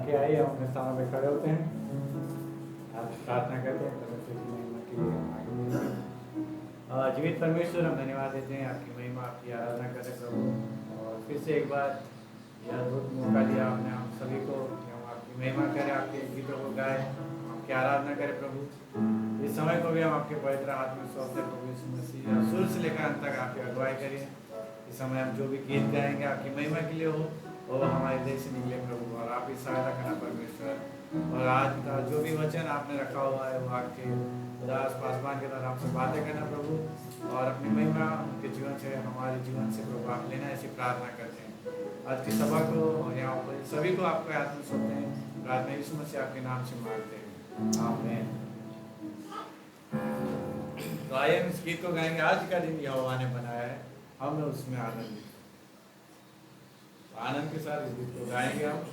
आके आइए, हम अपने स्थानों में खड़े होते हैं, आप प्रार्थना करते हैं परमेश्वर की महिमा के लिए हम आगे बढ़ते हैं। जीवित परमेश्वर, हम धन्यवाद देते हैं, आपकी महिमा आपकी आराधना करते हैं प्रभु। और फिर से एक बार यह अद्भुत मौका दिया आपने हम सभी को कि हम आपकी महिमा करें, आपके गीतों को गाएं, आपकी आराधना करें प्रभु। इस समय को भी हम आपके पवित्र हाथ में सौंपते हैं प्रभु यीशु मसीह, शुरू से लेकर अंत तक आपकी अगुवाई करिए। इस समय हम जो भी गीत गाएंगे आपकी महिमा के लिए हो, वो हमारे देश से निकले प्रभु, और आप ही सहायता करना परमेश्वर। और आज का जो भी वचन आपने रखा हुआ है वो आपके उदास पासवान के द्वारा आपसे बातें करना प्रभु, और अपनी महिमा उनके जीवन से हमारे जीवन से प्रभु आप लेना, ऐसी प्रार्थना करते हैं। आज की सभा को और यहाँ पर सभी को आपके हाथ में सौंपते हैं, प्रार्थना यीशु मसीह आपके नाम से मांगते हैं, आमीन। तो आइए हम इस गीत को गाएंगे, आज का दिन यहोवा ने बनाया है, हम उसमें आनंद आनंद के साथ इस गीत को गाएंगे हम।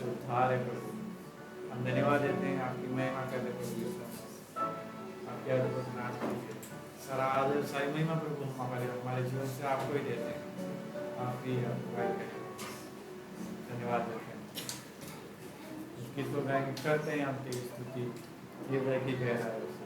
से उद्धार है प्रभु। हम धन्यवाद देते हैं, आपकी महिमा करते हैं प्रभु यीशु, आपके अद्भुत नाम के लिए सारा आदर सारी महिमा प्रभु हम हमारे जीवन से आपको ही देते हैं। आप ही अगुवाई करें, धन्यवाद देते हैं। इस गीत को गायन करते हैं, आपकी स्तुति हृदय की गहराई से।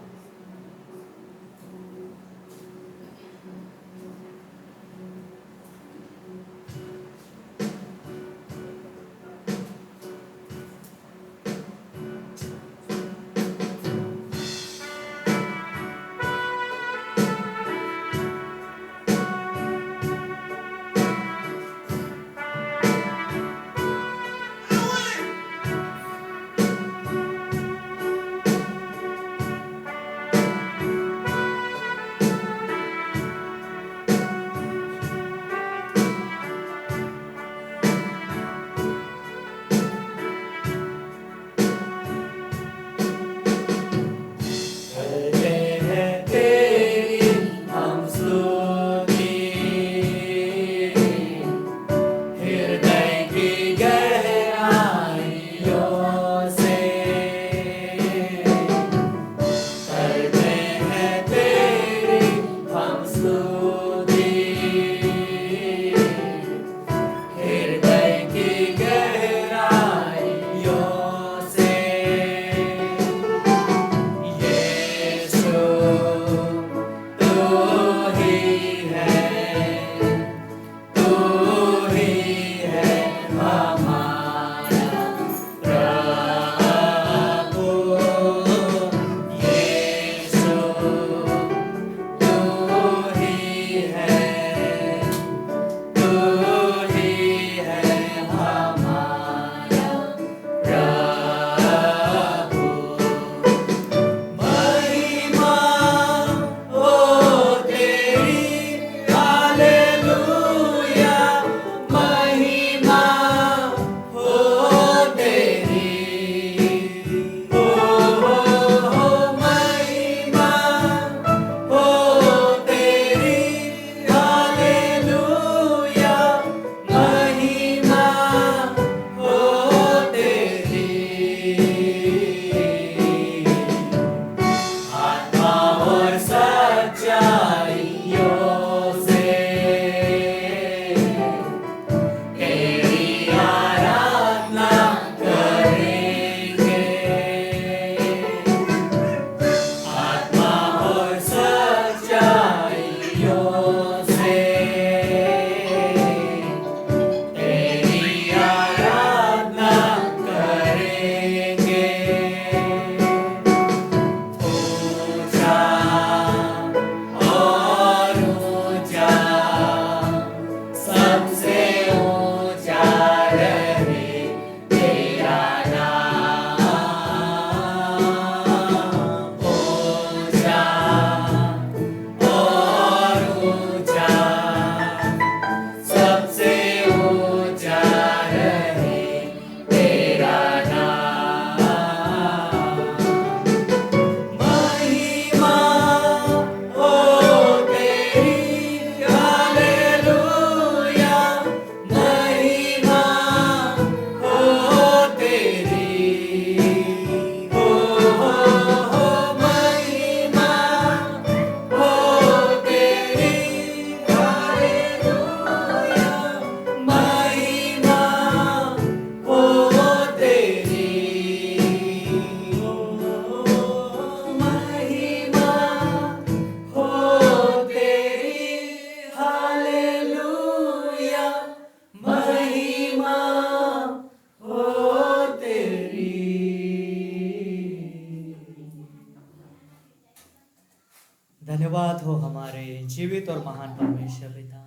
धन्यवाद हो हमारे जीवित और महान परमेश्वर पिता,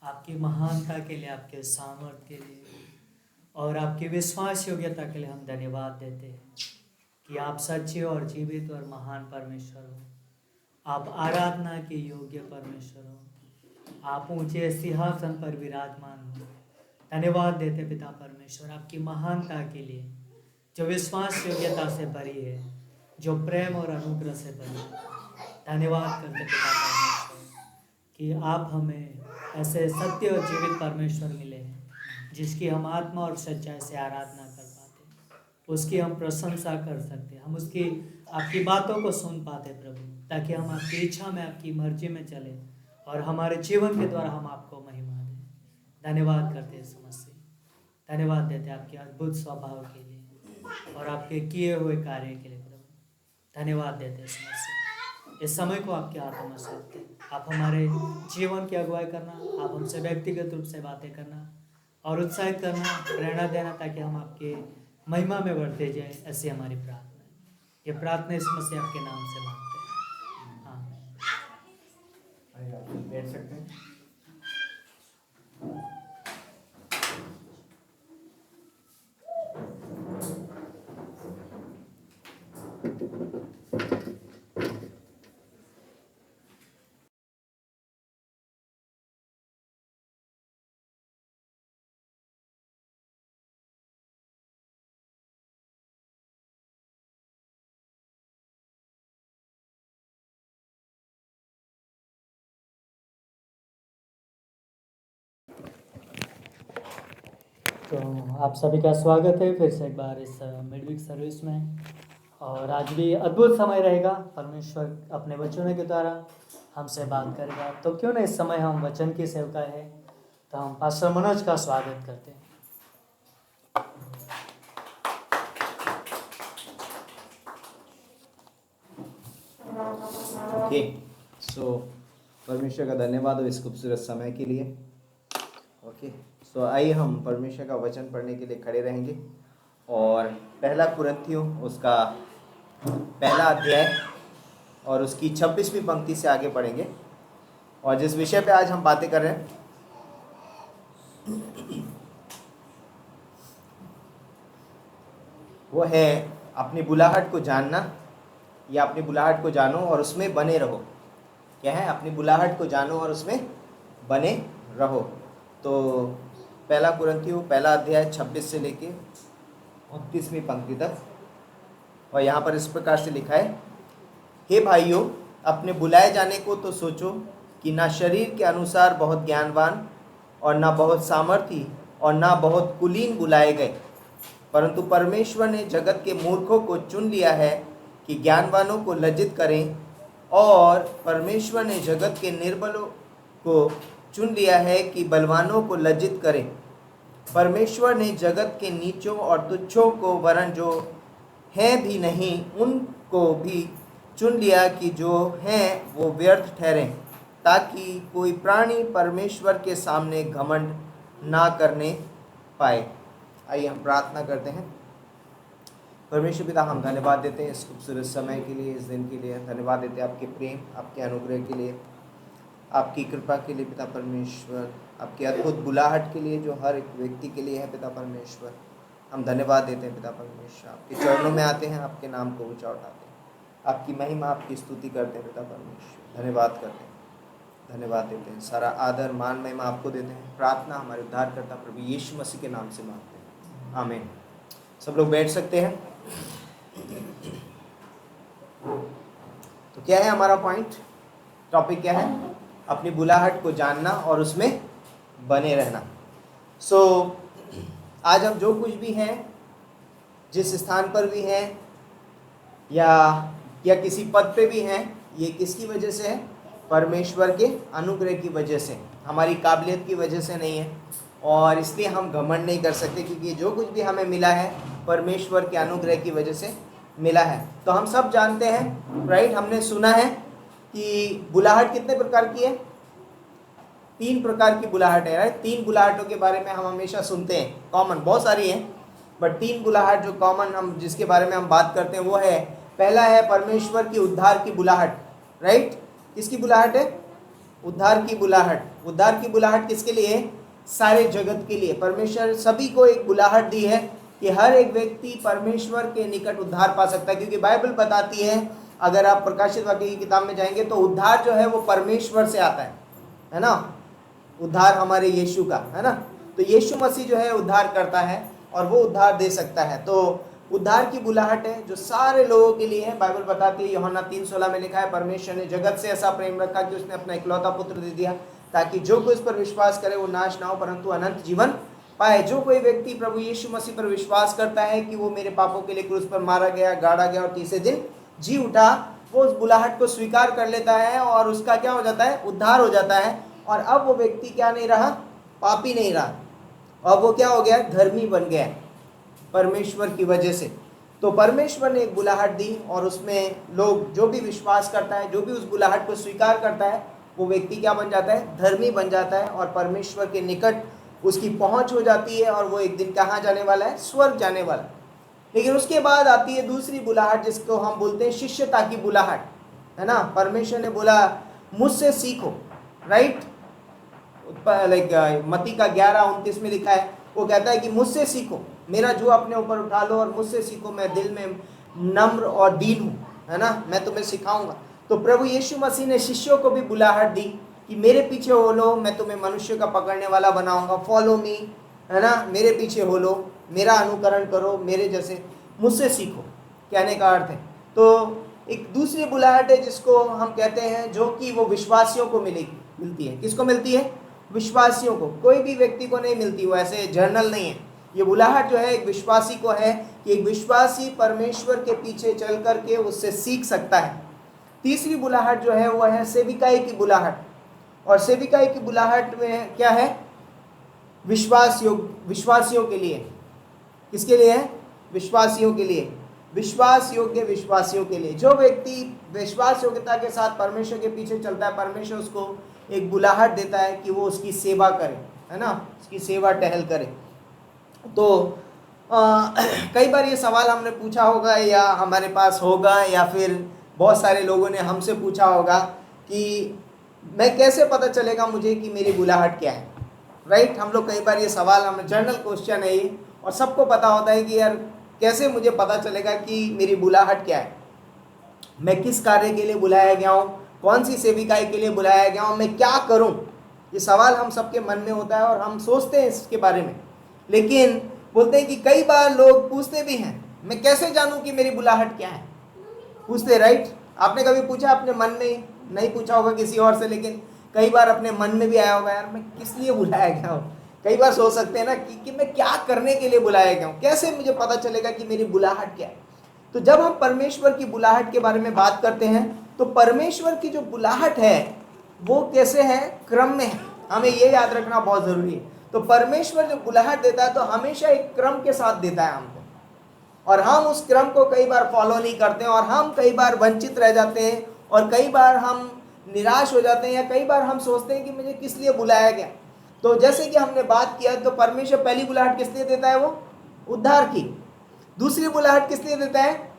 आपकी महानता के लिए, आपके सामर्थ्य के लिए और आपकी विश्वास योग्यता के लिए हम धन्यवाद देते हैं कि आप सच्चे और जीवित और महान परमेश्वर हो। आप आराधना के योग्य परमेश्वर हो, आप ऊंचे सिंहासन पर विराजमान हो। धन्यवाद देते पिता परमेश्वर आपकी महानता के लिए, जो विश्वास योग्यता से भरी है, जो प्रेम और अनुग्रह से भरी है। धन्यवाद करते पिता परमेश्वर कि आप हमें ऐसे सत्य और जीवित परमेश्वर मिले हैं जिसकी हम आत्मा और सच्चाई से आराधना कर पाते, उसकी हम प्रशंसा कर सकते, हम उसकी आपकी बातों को सुन पाते प्रभु, ताकि हम आपकी इच्छा में, आपकी मर्जी में चले और हमारे जीवन के द्वारा हम आपको महिमा दें। धन्यवाद करते हैं समस्या, धन्यवाद देते हैं आपके अद्भुत स्वभाव के लिए और आपके किए हुए कार्य के लिए प्रभु। धन्यवाद देते हैं समस्या, इस समय को आपके हाथों में सौंपते हैं। आप हमारे जीवन की अगुवाई करना, आप हमसे व्यक्तिगत रूप से बातें करना और उत्साहित करना, प्रेरणा देना, ताकि हम आपके महिमा में बढ़ते जाए। ऐसी हमारी प्रार्थना है। ये प्रार्थना इस मसीह आपके नाम से मांगते हैं, आमीन। आइए आप बैठ सकते हैं। तो आप सभी का स्वागत है फिर से एक बार इस मिडवीक सर्विस में। और आज भी अद्भुत समय रहेगा, परमेश्वर अपने वचनों के द्वारा हमसे बात करेगा। तो क्यों ना इस समय हम वचन की सेवका है, तो हम पास्टर मनोज का स्वागत करते हैं। ओके, सो परमेश्वर का धन्यवाद हो इस खूबसूरत समय के लिए। ओके, सो आइए हम परमेश्वर का वचन पढ़ने के लिए खड़े रहेंगे और पहला कुरिन्थियों उसका पहला अध्याय और उसकी 26वीं पंक्ति से आगे पढ़ेंगे। और जिस विषय पे आज हम बातें कर रहे हैं वो है अपनी बुलाहट को जानना, या अपनी बुलाहट को जानो और उसमें बने रहो। क्या है? अपनी बुलाहट को जानो और उसमें बने रहो। तो पहला कुरिन्थियों पहला अध्याय 26 से लेके 29वीं पंक्ति तक, और यहाँ पर इस प्रकार से लिखा है, हे भाइयों, अपने बुलाए जाने को तो सोचो कि ना शरीर के अनुसार बहुत ज्ञानवान और ना बहुत सामर्थी और ना बहुत कुलीन बुलाए गए, परंतु परमेश्वर ने जगत के मूर्खों को चुन लिया है कि ज्ञानवानों को लज्जित करें, और परमेश्वर ने जगत के निर्बलों को चुन लिया है कि बलवानों को लज्जित करें। परमेश्वर ने जगत के नीचों और तुच्छों को, वरन जो हैं भी नहीं उनको भी चुन लिया कि जो हैं वो व्यर्थ ठहरें, ताकि कोई प्राणी परमेश्वर के सामने घमंड ना करने पाए। आइए हम प्रार्थना करते हैं। परमेश्वर पिता, हम धन्यवाद देते हैं इस खूबसूरत समय के लिए, इस दिन के लिए। धन्यवाद देते हैं आपके प्रेम, आपके अनुग्रह के लिए, आपकी कृपा के लिए पिता परमेश्वर, आपकी अद्भुत बुलाहट के लिए जो हर एक व्यक्ति के लिए है पिता परमेश्वर। हम धन्यवाद देते हैं पिता परमेश्वर, आपके चरणों में आते हैं, आपके नाम को ऊंचा उठाते हैं, आपकी महिमा, आपकी स्तुति करते हैं पिता परमेश्वर। धन्यवाद करते हैं, धन्यवाद देते हैं। सारा आदर मान महिमा आपको देते हैं। प्रार्थना हमारे उद्धारकर्ता प्रभु यीशु मसीह के नाम से मांगते हैं, आमीन। सब लोग बैठ सकते हैं। तो क्या है हमारा पॉइंट, टॉपिक क्या है? अपनी बुलाहट को जानना और उसमें बने रहना। सो आज हम जो कुछ भी हैं, जिस स्थान पर भी हैं या किसी पद पे भी हैं, ये किसकी वजह से है? परमेश्वर के अनुग्रह की वजह से, हमारी काबिलियत की वजह से नहीं है। और इसलिए हम घमंड नहीं कर सकते, क्योंकि जो कुछ भी हमें मिला है परमेश्वर के अनुग्रह की वजह से मिला है। तो हम सब जानते हैं, राइट, हमने सुना है कि बुलाहट कितने प्रकार की है? 3 प्रकार की बुलाहट है, राइट। 3 बुलाहटों के बारे में हम हमेशा सुनते हैं, कॉमन, बहुत सारी हैं, बट 3 बुलाहट जो कॉमन हम जिसके बारे में हम बात करते हैं वो है, पहला है परमेश्वर की उद्धार की बुलाहट, राइट। किसकी बुलाहट है? उद्धार की बुलाहट। उद्धार की बुलाहट किसके लिए है? सारे जगत के लिए। परमेश्वर सभी को एक बुलाहट दी है कि हर एक व्यक्ति परमेश्वर के निकट उद्धार पा सकता है, क्योंकि बाइबल बताती है, अगर आप प्रकाशित वाक्य की किताब में जाएंगे तो उद्धार जो है वो परमेश्वर से आता है ना। उद्धार हमारे यीशु का है ना। तो यीशु मसीह जो है उद्धार करता है और वो उद्धार दे सकता है। तो उद्धार की बुलाहट है जो सारे लोगों के लिए है। बाइबल बताती है, यूहन्ना 3:16 में लिखा है, परमेश्वर ने जगत से ऐसा प्रेम रखा कि उसने अपना इकलौता पुत्र दे दिया, ताकि जो कोई उस पर विश्वास करे वो नाश ना हो परंतु अनंत जीवन पाए। जो कोई व्यक्ति प्रभु यीशु मसीह पर विश्वास करता है कि वो मेरे पापों के लिए क्रूस पर मारा गया, गाड़ा गया और तीसरे दिन जी उठा, वो उस बुलाहट को स्वीकार कर लेता है और उसका क्या हो जाता है, उद्धार हो जाता है। और अब वो व्यक्ति क्या नहीं रहा, पापी नहीं रहा, अब वो क्या हो गया, धर्मी बन गया परमेश्वर की वजह से। तो परमेश्वर ने एक बुलाहट दी और उसमें लोग, जो भी विश्वास करता है, जो भी उस बुलाहट को स्वीकार करता है, वो व्यक्ति क्या बन जाता है, धर्मी बन जाता है और परमेश्वर के निकट उसकी पहुंच हो जाती है और वो एक दिन कहाँ जाने वाला है, स्वर्ग जाने वाला है। लेकिन उसके बाद आती है दूसरी बुलाहट, जिसको हम बोलते हैं शिष्यता की बुलाहट, है ना। परमेश्वर ने बोला मुझसे सीखो, राइट। लाइक मत्ती का 11:29 में लिखा है, वो कहता है कि मुझसे सीखो, मेरा जो अपने ऊपर उठा लो और मुझसे सीखो, मैं दिल में नम्र और दीन हूँ, है ना, मैं तुम्हें सिखाऊंगा। तो प्रभु यीशु मसीह ने शिष्यों को भी बुलाहट दी कि मेरे पीछे हो लो, मैं तुम्हें मनुष्य का पकड़ने वाला बनाऊंगा, फॉलो मी, है ना, मेरे पीछे हो लो, मेरा अनुकरण करो, मेरे जैसे मुझसे सीखो, कहने का अर्थ है। तो एक दूसरी बुलाहट है जिसको हम कहते हैं, जो कि वो विश्वासियों को मिलती है। किसको मिलती है, विश्वासियों को, कोई भी व्यक्ति को नहीं मिलती, वो ऐसे जर्नल नहीं है। ये बुलाहट जो है एक विश्वासी को है कि एक विश्वासी परमेश्वर के पीछे चल करके उससे सीख सकता है। तीसरी बुलाहट जो है वो है सेविकाई की बुलाहट, और सेविकाई की बुलाहट में क्या है, विश्वासियों के लिए। किसके लिए है, विश्वासियों के लिए, विश्वास योग्य विश्वासियों के लिए। जो व्यक्ति विश्वास योग्यता के साथ परमेश्वर के पीछे चलता है, परमेश्वर उसको एक बुलाहट देता है कि वो उसकी सेवा करे, है ना, उसकी सेवा टहल करे। तो कई बार ये सवाल हमने पूछा होगा या हमारे पास होगा, या फिर बहुत सारे लोगों ने हमसे पूछा होगा कि मैं कैसे पता चलेगा मुझे कि मेरी बुलाहट क्या है, राइट। हम लोग कई बार ये सवाल, हम जनरल क्वेश्चन है ये, और सबको पता होता है कि यार कैसे मुझे पता चलेगा कि मेरी बुलाहट क्या है, मैं किस कार्य के लिए बुलाया गया हूँ, कौन सी सेविकाई के लिए बुलाया गया हूँ, मैं क्या करूँ। ये सवाल हम सबके मन में होता है और हम सोचते हैं इसके बारे में। लेकिन बोलते हैं कि कई बार लोग पूछते भी हैं, मैं कैसे जानूं कि मेरी बुलाहट क्या है, पूछते, राइट। आपने कभी पूछा अपने मन में, नहीं पूछा होगा किसी और से, लेकिन कई बार अपने मन में भी आया होगा, यार मैं किस लिए बुलाया गया हूँ। कई बार सोच सकते हैं ना कि मैं क्या करने के लिए बुलाया गया हूँ, कैसे मुझे पता चलेगा कि मेरी बुलाहट क्या है। तो जब हम परमेश्वर की बुलाहट के बारे में बात करते हैं, तो परमेश्वर की जो बुलाहट है वो कैसे है, क्रम में है। हमें ये याद रखना बहुत ज़रूरी है। तो परमेश्वर जो बुलाहट देता है तो हमेशा एक क्रम के साथ देता है हमको, और हम उस क्रम को कई बार फॉलो नहीं करते हैं, और हम कई बार वंचित रह जाते हैं, और कई बार हम निराश हो जाते हैं, या कई बार हम सोचते हैं कि मुझे किस लिए बुलाया गया। तो जैसे कि हमने बात किया, तो परमेश्वर पहली बुलाहट किस लिए देता है, वो उद्धार की। दूसरी बुलाहट किस लिए देता है,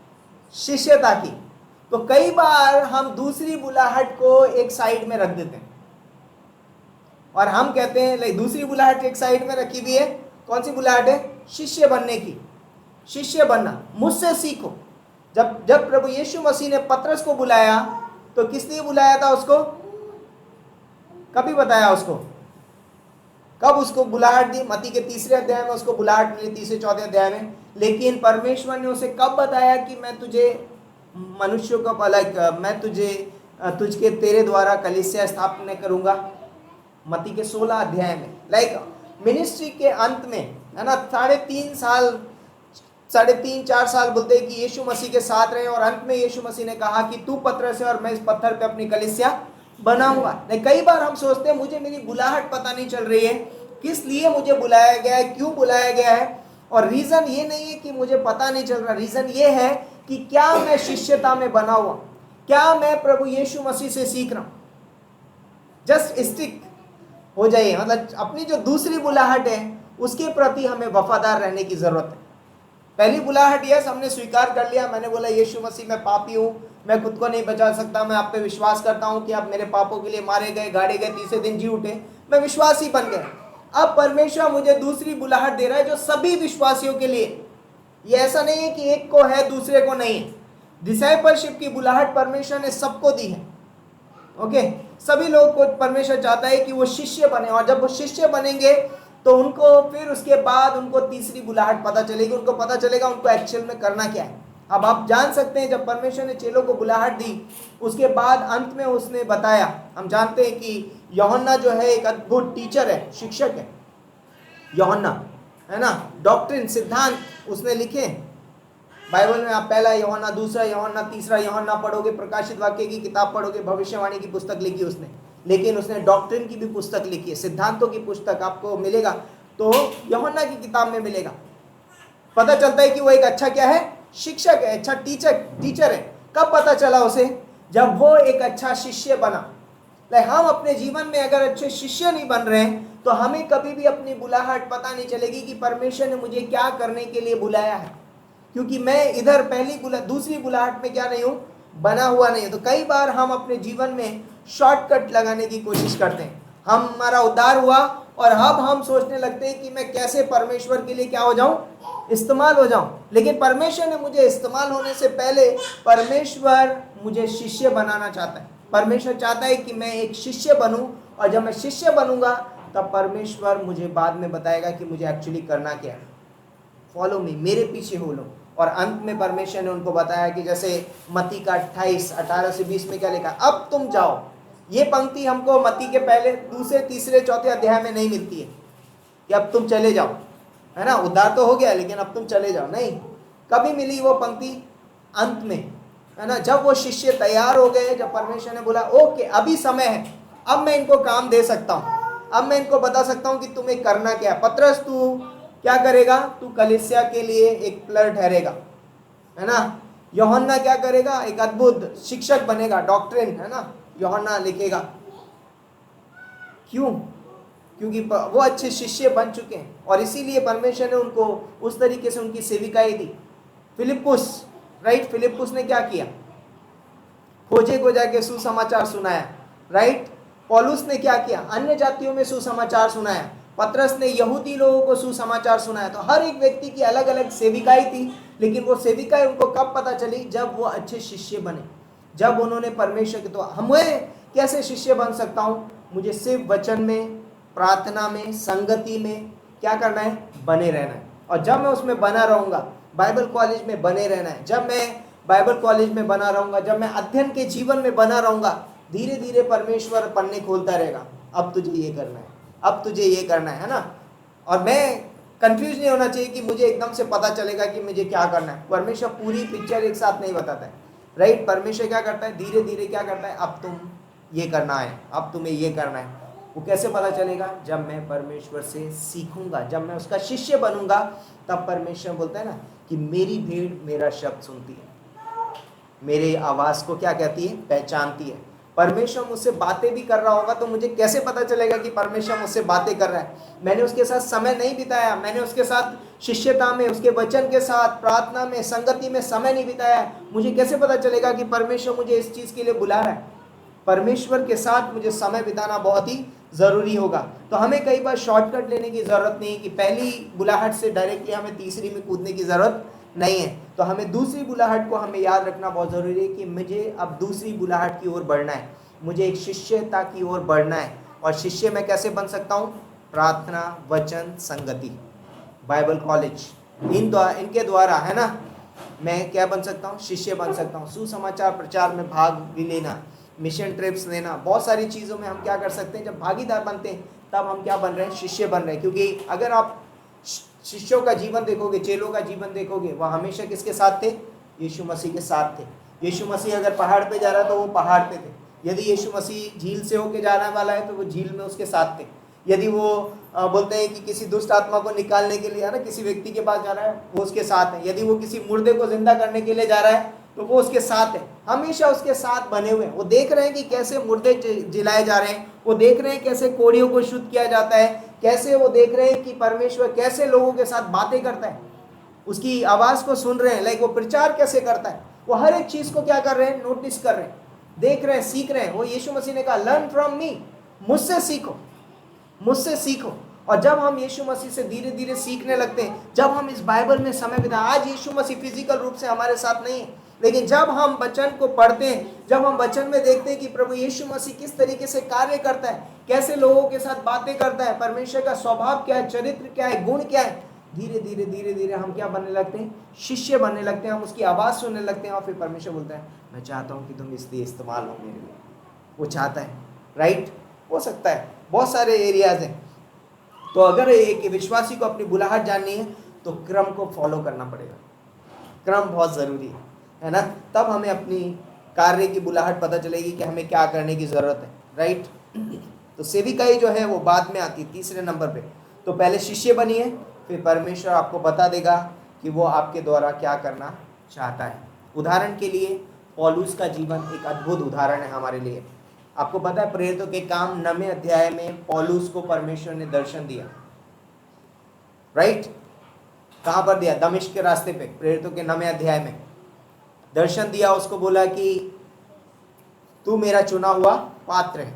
शिष्यता की। तो कई बार हम दूसरी बुलाहट को एक साइड में रख देते हैं और हम कहते हैं, लाइक दूसरी बुलाहट एक साइड में रखी हुई है, कौन सी बुलाहट है, शिष्य बनने की, शिष्य बनना, मुझसे सीखो। जब प्रभु यीशु मसीह ने पतरस को बुलाया तो किस लिए बुलाया था उसको, कभी बताया उसको, कब उसको बुलाहट दी, मत्ती के 3 अध्याय में उसको बुलाहट मिली, 3-4 अध्याय में। लेकिन परमेश्वर ने उसे कब बताया कि मैं तुझे मनुष्यों का भला, मैं तुझके तेरे द्वारा कलीसिया स्थापना करूंगा, मत्ती के 16 अध्याय में। लाइक मिनिस्ट्री के अंत में, है ना, 3.5-4 साल बोलते हैं कि यीशु मसीह के साथ रहे, और अंत में यीशु मसीह ने कहा कि तू पत्थर है और मैं इस पत्थर पे अपनी कलीसिया बनाऊंगा। कई बार हम सोचते हैं मुझे मेरी बुलाहट पता नहीं चल रही है, किस लिए मुझे बुलाया गया है, क्यों बुलाया गया है। और रीजन ये नहीं है कि मुझे पता नहीं चल रहा, रीजन ये है कि क्या मैं शिष्यता में बना हुआ, क्या मैं प्रभु यीशु मसीह से सीख रहा हूं। जस्ट स्टिक हो जाइए, मतलब अपनी जो दूसरी बुलाहट है उसके प्रति हमें वफादार रहने की जरूरत है। पहली बुलाहट यस, हमने स्वीकार कर लिया, मैंने बोला यीशु मसीह मैं पापी हूँ, मैं खुद को नहीं बचा सकता, मैं आप पे विश्वास करता हूँ कि आप मेरे पापों के लिए मारे गए, गाड़े गए, तीसरे दिन जी उठे, मैं विश्वासी बन गया। अब परमेश्वर मुझे दूसरी बुलाहट दे रहा है जो सभी विश्वासियों के लिए। ये ऐसा नहीं है कि एक को है दूसरे को नहीं है। डिसाइपलशिप की बुलाहट परमेश्वर ने सबको दी है। ओके, सभी लोग को परमेश्वर चाहता है कि वो शिष्य बने, और जब वो शिष्य बनेंगे तो उनको फिर उसके बाद उनको तीसरी बुलाहट पता चलेगी, उनको पता चलेगा उनको एक्चुअल में करना क्या है। अब आप जान सकते हैं जब परमेश्वर ने चेलों को बुलाहट दी, उसके बाद अंत में उसने बताया, हम जानते हैं कि यूहन्ना जो है एक अद्भुत टीचर है, शिक्षक है यूहन्ना, है ना, डॉक्ट्रिन, सिद्धांत उसने लिखे। बाइबल में आप पहला यूहन्ना, दूसरा यूहन्ना, तीसरा यूहन्ना पढ़ोगे, प्रकाशित वाक्य की किताब पढ़ोगे, भविष्यवाणी की पुस्तक लिखी उसने, लेकिन उसने डॉक्ट्रिन की भी पुस्तक लिखी है, सिद्धांतों की पुस्तक आपको मिलेगा तो यूहन्ना की किताब में मिलेगा। पता चलता है कि वो एक अच्छा क्या है, शिक्षक है, अच्छा टीचर है। कब पता चला उसे? जब वो एक अच्छा शिष्य बना। हम अपने जीवन में अगर अच्छे शिष्य नहीं बन रहे हैं तो हमें कभी भी अपनी बुलाहट पता नहीं चलेगी कि परमेश्वर ने मुझे क्या करने के लिए बुलाया है, क्योंकि मैं इधर दूसरी बुलाहट में क्या नहीं हूं, बना हुआ नहीं हूं। तो कई बार हम अपने जीवन में शॉर्टकट लगाने की कोशिश करते हैं। हमारा उद्धार हुआ और अब हम सोचने लगते हैं कि मैं कैसे परमेश्वर के लिए क्या हो जाऊं, इस्तेमाल हो जाऊं। लेकिन परमेश्वर ने मुझे इस्तेमाल होने से पहले परमेश्वर मुझे शिष्य बनाना चाहता है। परमेश्वर चाहता है कि मैं एक शिष्य बनूं, और जब मैं शिष्य बनूंगा तब परमेश्वर मुझे बाद में बताएगा कि मुझे एक्चुअली करना क्या है। फॉलो मी, मेरे पीछे हो लो। और अंत में परमेश्वर ने उनको बताया कि जैसे मत्ती का 28:18-20 में क्या लिखा, अब तुम जाओ। ये पंक्ति हमको मत्ती के पहले, दूसरे, तीसरे, चौथे अध्याय में नहीं मिलती है कि अब तुम चले जाओ, है ना, उद्धार तो हो गया लेकिन अब तुम चले जाओ, नहीं। कभी मिली वो पंक्ति? अंत में, है ना, जब वो शिष्य तैयार हो गए, जब परमेश्वर ने बोला ओके अभी समय है, अब मैं इनको काम दे सकता हूँ, अब मैं इनको बता सकता हूँ कि तुम्हें करना क्या है। पतरस तू क्या करेगा? तू कलीसिया के लिए एक पिलर ठहरेगा, है ना। यूहन्ना क्या करेगा? एक अद्भुत शिक्षक बनेगा, डॉक्ट्रिन, है ना, यूहन्ना लिखेगा। क्यों? क्योंकि वो अच्छे शिष्य बन चुके हैं, और इसीलिए परमेश्वर ने उनको उस तरीके से उनकी सेविकाई दी। फिलिप्पुस, राइट, फिलिप्पुस ने क्या किया? खोजे को जाके सुसमाचार सुनाया, राइट। पौलुस ने क्या किया? अन्य जातियों में सुसमाचार सुनाया। पतरस ने यहूदी लोगों को सुसमाचार सुनाया। तो हर एक व्यक्ति की अलग अलग सेविकाई थी, लेकिन वो सेविकाई उनको कब पता चली? जब वो अच्छे शिष्य बने, जब उन्होंने परमेश्वर के। तो हमें कैसे शिष्य बन सकता हूँ? मुझे सिर्फ वचन में, प्रार्थना में, संगति में क्या करना है? बने रहना है। और जब मैं उसमें बना रहूँगा, बाइबल कॉलेज में बने रहना है। जब मैं बाइबल कॉलेज में बना रहूँगा, जब मैं अध्ययन के जीवन में बना रहूँगा, धीरे धीरे परमेश्वर पन्ने खोलता रहेगा। अब तुझे ये करना है, अब तुझे ये करना है ना। और मैं कंफ्यूज नहीं होना चाहिए कि मुझे एकदम से पता चलेगा कि मुझे क्या करना है। परमेश्वर पूरी पिक्चर एक साथ नहीं बताता है, राइट। परमेश्वर क्या करता है? धीरे धीरे क्या करता है? अब तुम ये करना है, अब तुम्हें ये करना है। वो कैसे पता चलेगा? जब मैं परमेश्वर से सीखूंगा, जब मैं उसका शिष्य बनूंगा, तब परमेश्वर बोलता है ना कि मेरी भेड़ मेरा शब्द सुनती है, मेरे आवाज़ को क्या कहती है? पहचानती है। परमेश्वर मुझसे बातें भी कर रहा होगा तो मुझे कैसे पता चलेगा कि परमेश्वर मुझसे बातें कर रहा है? मैंने उसके साथ समय नहीं बिताया, मैंने उसके साथ शिष्यता में, उसके वचन के साथ, प्रार्थना में, संगति में समय नहीं बिताया, मुझे कैसे पता चलेगा कि परमेश्वर मुझे इस चीज़ के लिए बुला रहा है? परमेश्वर के साथ मुझे समय बिताना बहुत ही ज़रूरी होगा। तो हमें कई बार शॉर्टकट लेने की ज़रूरत नहीं है कि पहली बुलाहट से डायरेक्टली हमें तीसरी में कूदने की ज़रूरत नहीं है। तो हमें दूसरी बुलाहट को हमें याद रखना बहुत ज़रूरी है कि मुझे अब दूसरी बुलाहट की ओर बढ़ना है, मुझे एक शिष्यता की ओर बढ़ना है। और शिष्य मैं कैसे बन सकता हूँ? प्रार्थना, वचन, संगति, बाइबल कॉलेज, इनके द्वारा, है ना, मैं क्या बन सकता हूँ? शिष्य बन सकता हूँ। सुसमाचार प्रचार में भाग भी लेना, मिशन ट्रिप्स लेना, बहुत सारी चीज़ों में हम क्या कर सकते हैं? जब भागीदार बनते हैं तब हम क्या बन रहे हैं? शिष्य बन रहे हैं। क्योंकि अगर आप शिष्यों का जीवन देखोगे, चेलों का जीवन देखोगे, वह हमेशा किसके साथ थे? यीशु मसीह के साथ थे। यीशु मसीह अगर पहाड़ पे जा रहा है तो वो पहाड़ पे थे। यदि यीशु मसीह झील से होके जाने वाला है तो वो झील में उसके साथ थे। यदि वो बोलते हैं कि किसी दुष्ट आत्मा को निकालने के लिए, है ना, किसी व्यक्ति के पास जा रहा है, वो उसके साथ है। यदि वो किसी मुर्दे को जिंदा करने के लिए जा रहा है तो वो उसके साथ है, हमेशा उसके साथ बने हुए हैं। वो देख रहे हैं कि कैसे मुर्दे जिलाए जा रहे हैं, वो देख रहे हैं कैसे कोढ़ियों को शुद्ध किया जाता है, कैसे वो देख रहे हैं कि परमेश्वर कैसे लोगों के साथ बातें करता है, उसकी आवाज़ को सुन रहे हैं, लाइक वो प्रचार कैसे करता है। वो हर एक चीज़ को क्या कर रहे हैं? नोटिस कर रहे हैं, देख रहे हैं, सीख रहे हैं। वो यीशु मसीह ने कहा लर्न फ्रॉम मी, मुझसे सीखो, मुझसे सीखो। और जब हम यीशु मसीह से धीरे धीरे सीखने लगते हैं, जब हम इस बाइबल में समय बिताएं, आज यीशु मसीह फिजिकल रूप से हमारे साथ नहीं है, लेकिन जब हम वचन को पढ़ते हैं, जब हम वचन में देखते हैं कि प्रभु यीशु मसीह किस तरीके से कार्य करता है, कैसे लोगों के साथ बातें करता है, परमेश्वर का स्वभाव क्या है, चरित्र क्या है, गुण क्या है, धीरे धीरे धीरे धीरे हम क्या बनने लगते हैं? शिष्य बनने लगते हैं। हम उसकी आवाज़ सुनने लगते हैं और फिर परमेश्वर बोलता है मैं चाहता हूँ कि तुम इसलिए इस्तेमाल हो मेरे लिए। वो चाहता है, राइट। हो सकता है बहुत सारे एरियाज हैं तो अगर एक विश्वासी को अपनी बुलाहट जाननी है तो क्रम को फॉलो करना पड़ेगा। क्रम बहुत ज़रूरी है ना, तब हमें अपनी कार्य की बुलाहट पता चलेगी कि हमें क्या करने की ज़रूरत है, राइट। तो सेविकाई जो है वो बाद में आती है, तीसरे नंबर पे। तो पहले शिष्य बनिए, फिर परमेश्वर आपको बता देगा कि वो आपके द्वारा क्या करना चाहता है। उदाहरण के लिए पौलुस का जीवन एक अद्भुत उदाहरण है हमारे लिए। आपको पता है प्रेरितों के काम 9वें अध्याय में पौलुस को परमेश्वर ने दर्शन दिया, राइट। कहाँ पर दिया? दमिश्क के रास्ते पे, प्रेरितों के 9वें अध्याय में दर्शन दिया। उसको बोला कि तू मेरा चुना हुआ पात्र है,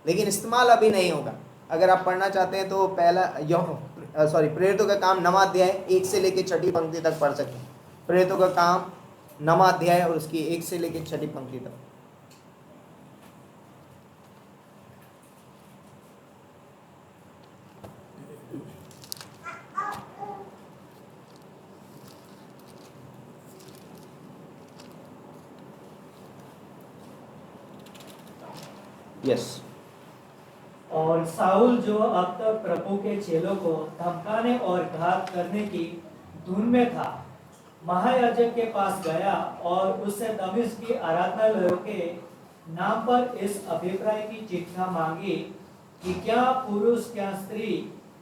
लेकिन इस्तेमाल अभी नहीं होगा। अगर आप पढ़ना चाहते हैं तो प्रेरितों का काम 9वां अध्याय 1 से लेकर 6ठी पंक्ति तक पढ़ सकते हैं। प्रेरितों का काम 9वां अध्याय और उसकी 1 से लेकर 6ठी पंक्ति तक। यस। और साउल जो अब तक प्रभु के चेलों को धमकाने और घात करने की धुन में था, महायाजक के पास गया और उससे दमिश्क की आराधनालयों के नाम पर इस अभिप्राय की चिट्ठियां मांगी कि क्या पुरुष क्या स्त्री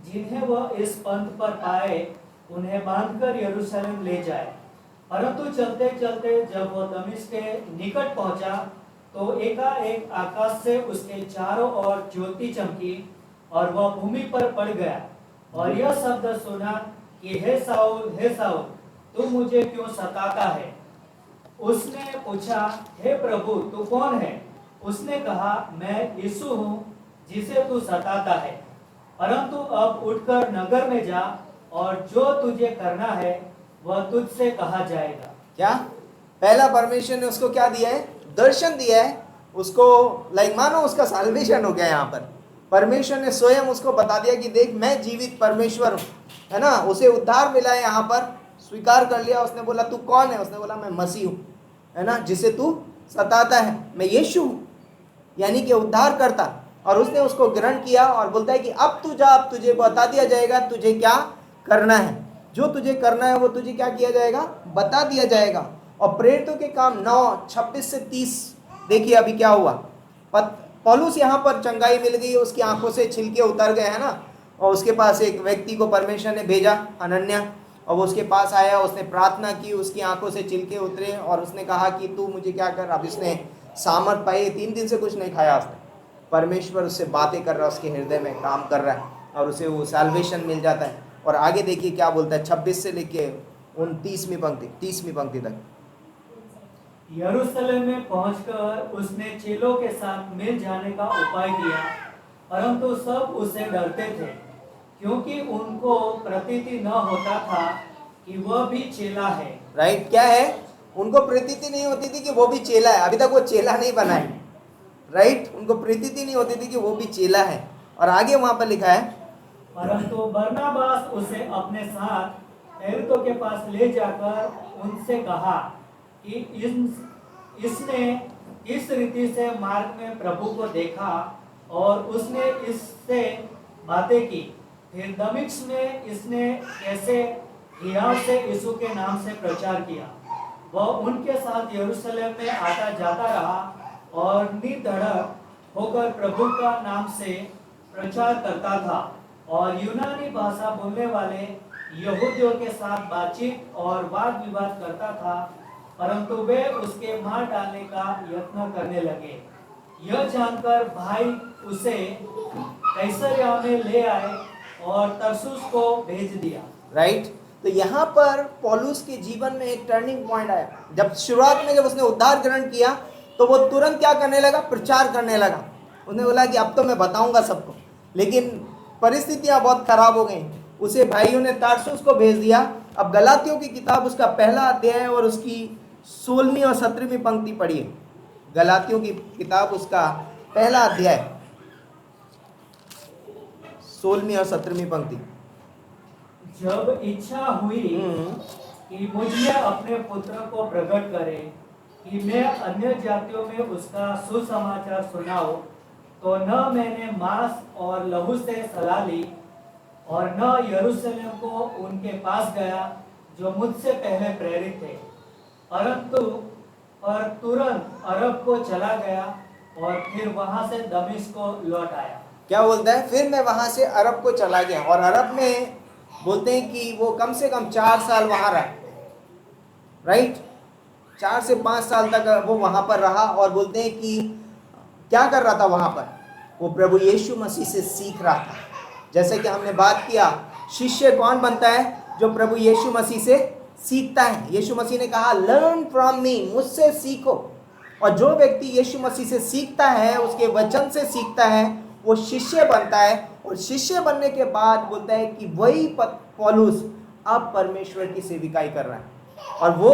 जिन्हें वह इस पंथ पर पाए उन्हें बांधकर यरूशलेम ले जाए। परंतु चलते चलते जब वह दमिश्क के निकट पहुंचा तो एकाएक आकाश से उसके चारों ओर ज्योति चमकी और वह भूमि पर पड़ गया और यह शब्द सुना कि हे साउल तू मुझे क्यों सताता है। उसने पूछा, हे प्रभु तू कौन है? उसने कहा, मैं यीशु हूँ जिसे तू सताता है। परंतु अब उठकर नगर में जा और जो तुझे करना है वह तुझसे कहा जाएगा। क्या? पहला परमेश्वर ने उसको क्या दिया है? दर्शन दिया है उसको, मानो उसका साल्वेशन हो गया। यहाँ पर परमेश्वर ने स्वयं उसको बता दिया कि देख मैं जीवित परमेश्वर हूँ, है ना। उसे उद्धार मिला है, यहाँ पर स्वीकार कर लिया। उसने बोला तू कौन है? उसने बोला मैं मसीह हूँ, है ना, जिसे तू सताता है। मैं यीशु हूँ, यानी कि उद्धार करता। और उसने उसको ग्रहण किया और बोलता है कि अब तू जा, अब तुझे बता दिया जाएगा तुझे क्या करना है। जो तुझे करना है वो तुझे क्या किया जाएगा? बता दिया जाएगा। और प्रेरितों के काम 9:26 से 30 देखिए अभी क्या हुआ। पौलुस यहाँ पर चंगाई मिल गई, उसकी आंखों से छिलके उतर गए, है ना। और उसके पास एक व्यक्ति को परमेश्वर ने भेजा, अनन्या, और वो उसके पास आया, उसने प्रार्थना की, उसकी आंखों से छिलके उतरे और उसने कहा कि तू मुझे क्या कर। अब इसने सामर्थ पाई, 3 दिन से कुछ नहीं खाया उसने। परमेश्वर उससे बातें कर रहा है, उसके हृदय में काम कर रहा है और उसे वो सैल्वेशन मिल जाता है। और आगे देखिए क्या बोलता है 26 से लेके 29वीं पंक्ति 30वीं पंक्ति तक। यरूशलेम में पहुंचकर उसने चेलों के साथ मिल जाने का उपाय किया, परंतु सब उससे डरते थे क्योंकि उनको प्रतीति न होता था कि वह भी चेला है। राइट, क्या है? उनको प्रतीति नहीं होती थी कि वो भी चेला है। अभी तक वो चेला नहीं बना है, राइट। उनको प्रतीति नहीं होती थी कि वो भी चेला है। और आगे वहां पर लिखा है, परंतु बरनबास उसे अपने साथ प्रेरितों के पास ले जाकर उनसे कहा कि इसने इस रीति से मार्ग में प्रभु को देखा और उसने इससे बातें की। फिर दमिश्क में इसने कैसे हियाव से यीशु के नाम से प्रचार किया। वह उनके साथ यरूशलेम में आता जाता रहा और निर्धड़क होकर प्रभु का नाम से प्रचार करता था और यूनानी भाषा बोलने वाले यहूदियों के साथ बातचीत और वाद विवाद करता था, परंतु वे उसके मार डालने का यत्न करने लगे। यह जानकर भाई उसे कैसरिया में ले आए और तरसुस को भेज दिया। राइट। तो यहाँ पर पौलुस के जीवन में एक टर्निंग पॉइंट आया। जब शुरुआत में जब उसने उद्धार ग्रहण किया तो वो तुरंत क्या करने लगा? प्रचार करने लगा। उसने बोला कि अब तो मैं बताऊंगा सबको, लेकिन परिस्थितियां बहुत खराब हो गई। उसे भाइयों ने तारसुस को भेज दिया। अब गलातियों की किताब उसका पहला अध्याय और उसकी 16वीं और 17वीं पंक्ति पढ़िए। गलातियों की किताब उसका पहला अध्याय 16वीं और 17वीं पंक्ति। जब इच्छा हुई कि मुझ में अपने पुत्र को प्रकट करे कि मैं अन्य जातियों में उसका सुसमाचार सुनाऊं, तो न मैंने मांस और लहू से सलाह ली, और न यरूशलेम को उनके पास गया जो मुझसे पहले प्रेरित थे, परंतु और तुरंत अरब को चला गया और फिर वहां से दमिश्क को लौट आया। क्या बोलता है? फिर मैं वहां से अरब को चला गया, और अरब में बोलते हैं कि वो कम से कम 4 साल वहां रहा, राइट? 4 से 5 साल तक वो वहां पर रहा, और बोलते हैं कि क्या कर रहा था वहां पर? वो प्रभु यीशु मसीह से सीख रहा था। जैसे कि हमने बात किया, शिष्य कौन बनता है? जो प्रभु यीशु मसीह से सीखता है। यीशु मसीह ने कहा लर्न फ्रॉम मी, मुझसे सीखो। और जो व्यक्ति यीशु मसीह से सीखता है, उसके वचन से सीखता है, वो शिष्य बनता है। और शिष्य बनने के बाद बोलता है कि वही पौलुस अब परमेश्वर की सेविकाई कर रहा है। और वो